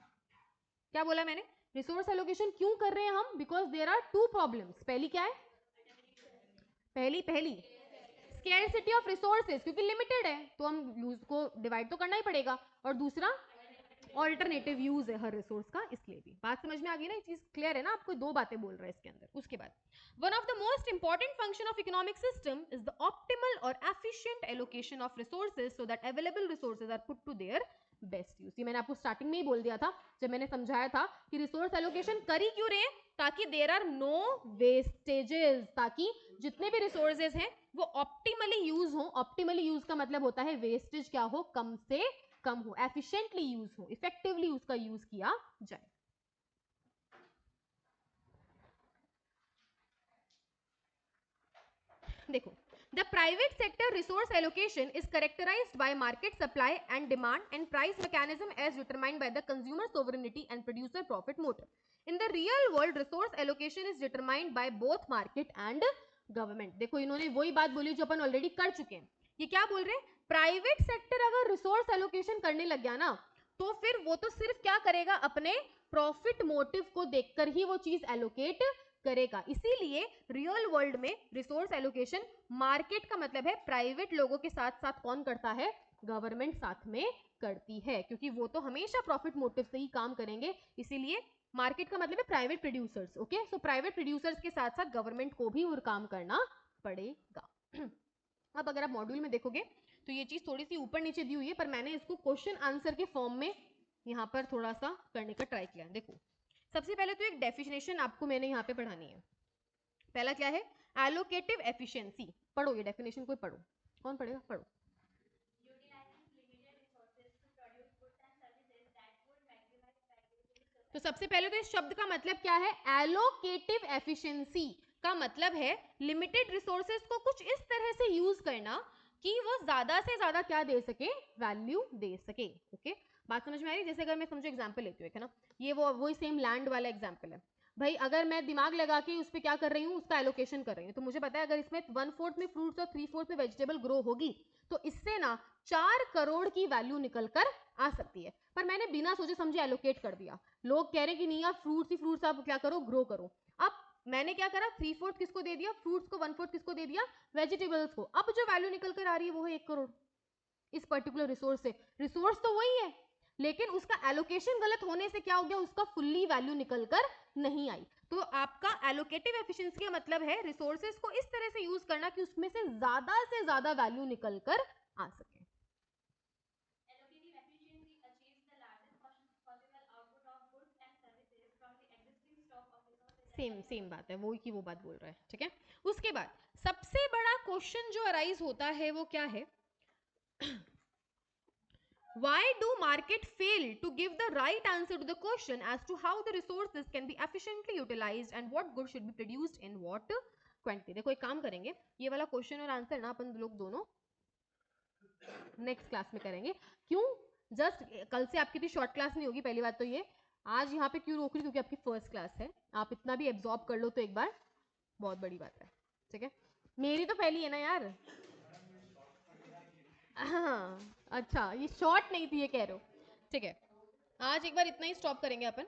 क्या बोला मैंने? रिसोर्स एलोकेशन क्यों कर रहे हैं हम? Because there are two problems. पहली क्या है, पहली पहली स्केर्सिटी ऑफ रिसोर्सेज, क्योंकि लिमिटेड है तो हम यूज को डिवाइड तो करना ही पड़ेगा। और दूसरा ऑल्टरनेटिव यूज है हर रिसोर्स का, इसलिए भी। बात समझ में आ गई ना, ये चीज क्लियर है ना? आपको दो बातें बोल रहा है इसके अंदर। उसके बाद one of the most important function of economic system is the optimal और efficient allocation of resources so that available resources are put to their best use. ये मैंने आपको स्टार्टिंग में ही बोल दिया था जब मैंने समझाया था कि रिसोर्स एलोकेशन करी क्यों रहे, ताकि देयर आर नो वेस्टेजेस, ताकि जितने भी रिसोर्सेज हैं वो ऑप्टिमली यूज हो। ऑप्टिमली यूज का मतलब होता है वेस्टेज क्या हो, कम से कम हो, एफिशिएंटली यूज हो, इफेक्टिवली उसका यूज किया जाए। देखो, the private sector resource allocation is characterized by market supply and demand and price mechanism as determined by the consumer sovereignty and producer profit motive. In the real world, resource allocation is determined by both market and government. देखो इन्होंने वही बात बोली जो अपन already कर चुके हैं। ये क्या बोल रहे हैं, प्राइवेट सेक्टर अगर रिसोर्स एलोकेशन करने लग गया ना, तो फिर वो तो सिर्फ क्या करेगा, अपने प्रॉफिट मोटिव को देखकर ही वो चीज एलोकेट करेगा। इसीलिए रियल वर्ल्ड में रिसोर्स एलोकेशन मार्केट का मतलब है प्राइवेट लोगों के साथ साथ कौन करता है, गवर्नमेंट साथ में करती है, क्योंकि वो तो हमेशा प्रॉफिट मोटिव से ही काम करेंगे। इसीलिए मार्केट का मतलब है private producers. Okay, so private producers के साथ साथ गवर्नमेंट को भी वो काम करना पड़ेगा। अब अगर आप मॉड्यूल में देखोगे तो ये चीज थोड़ी सी ऊपर नीचे दी हुई है, पर मैंने इसको क्वेश्चन आंसर के फॉर्म में यहाँ पर थोड़ा सा करने का ट्राई किया। देखो, सबसे पहले तो एक डेफिनेशन आपको मैंने यहाँ पे पढ़ानी है। पहला क्या है, एलोकेटिव एफिशिएंसी। पढ़ो ये डेफिनेशन, कोई पढ़ो, कौन पढ़ेगा, पढ़ो। तो सबसे पहले तो इस शब्द का मतलब क्या है, एलोकेटिव एफिशिएंसी का मतलब है लिमिटेड रिसोर्सेज को कुछ इस तरह से यूज करना कि वो ज्यादा से ज्यादा क्या दे सके, वैल्यू दे सके। ओके, बात समझ में आ रही है? जैसे अगर मैं समझो एग्जांपल लेती हूँ, है ना, ये वही सेम लैंड वाला एग्जांपल है। भाई अगर मैं दिमाग लगा के उस पर क्या कर रही हूँ, उसका एलोकेशन कर रही हूँ, तो मुझे पता है अगर इसमें 1/4 में फ्रूट्स और 3/4 में वेजिटेबल ग्रो होगी तो इससे ना 4 करोड़ की वैल्यू निकल कर आ सकती है। पर मैंने बिना सोचे समझे एलोकेट कर दिया। लोग कह रहे हैं कि नहीं यार, फ्रूट्स ही फ्रूट्स आप क्या करो, ग्रो करो। अब मैंने क्या करा, 3/4 किसको दे दिया, फ्रूट्स को, 1/4 किसको दे दिया, वेजिटेबल्स को। अब जो वैल्यू निकल कर आ रही है वो है 1 करोड़ इस पर्टिकुलर रिसोर्स से। रिसोर्स तो वही है, लेकिन उसका एलोकेशन गलत होने से क्या हो गया, उसका फुल्ली वैल्यू निकल कर नहीं आई। तो आपका एलोकेटिव एफिशिएंसी का मतलब है रिसोर्सेज को इस तरह से यूज करना कि उसमें से ज्यादा वैल्यू निकल कर आ सके। सेम बात है, वो की वो बात बोल रहा है, ठीक है। उसके बाद सबसे बड़ा क्वेश्चन जो अराइज होता है वो क्या है, why do market fail to give the right answer to the question as to how the resources can be efficiently utilized and what good should be produced in what quantity? देखो एक काम करेंगे, ये वाला क्वेश्चन और answer ना अपन लोग दोनों नेक्स्ट क्लास में करेंगे। क्यों, जस्ट कल से आपकी इतनी शॉर्ट क्लास नहीं होगी, पहली बात तो ये। आज यहाँ पे क्यों रोक रही, क्योंकि आपकी फर्स्ट क्लास है, आप इतना भी एब्जॉर्ब कर लो तो एक बार बहुत बड़ी बात है, ठीक है। मेरी तो पहली है ना यार। हाँ अच्छा, ये शॉर्ट नहीं थी ये कह रहे हो, ठीक है। आज एक बार इतना ही स्टॉप करेंगे अपन।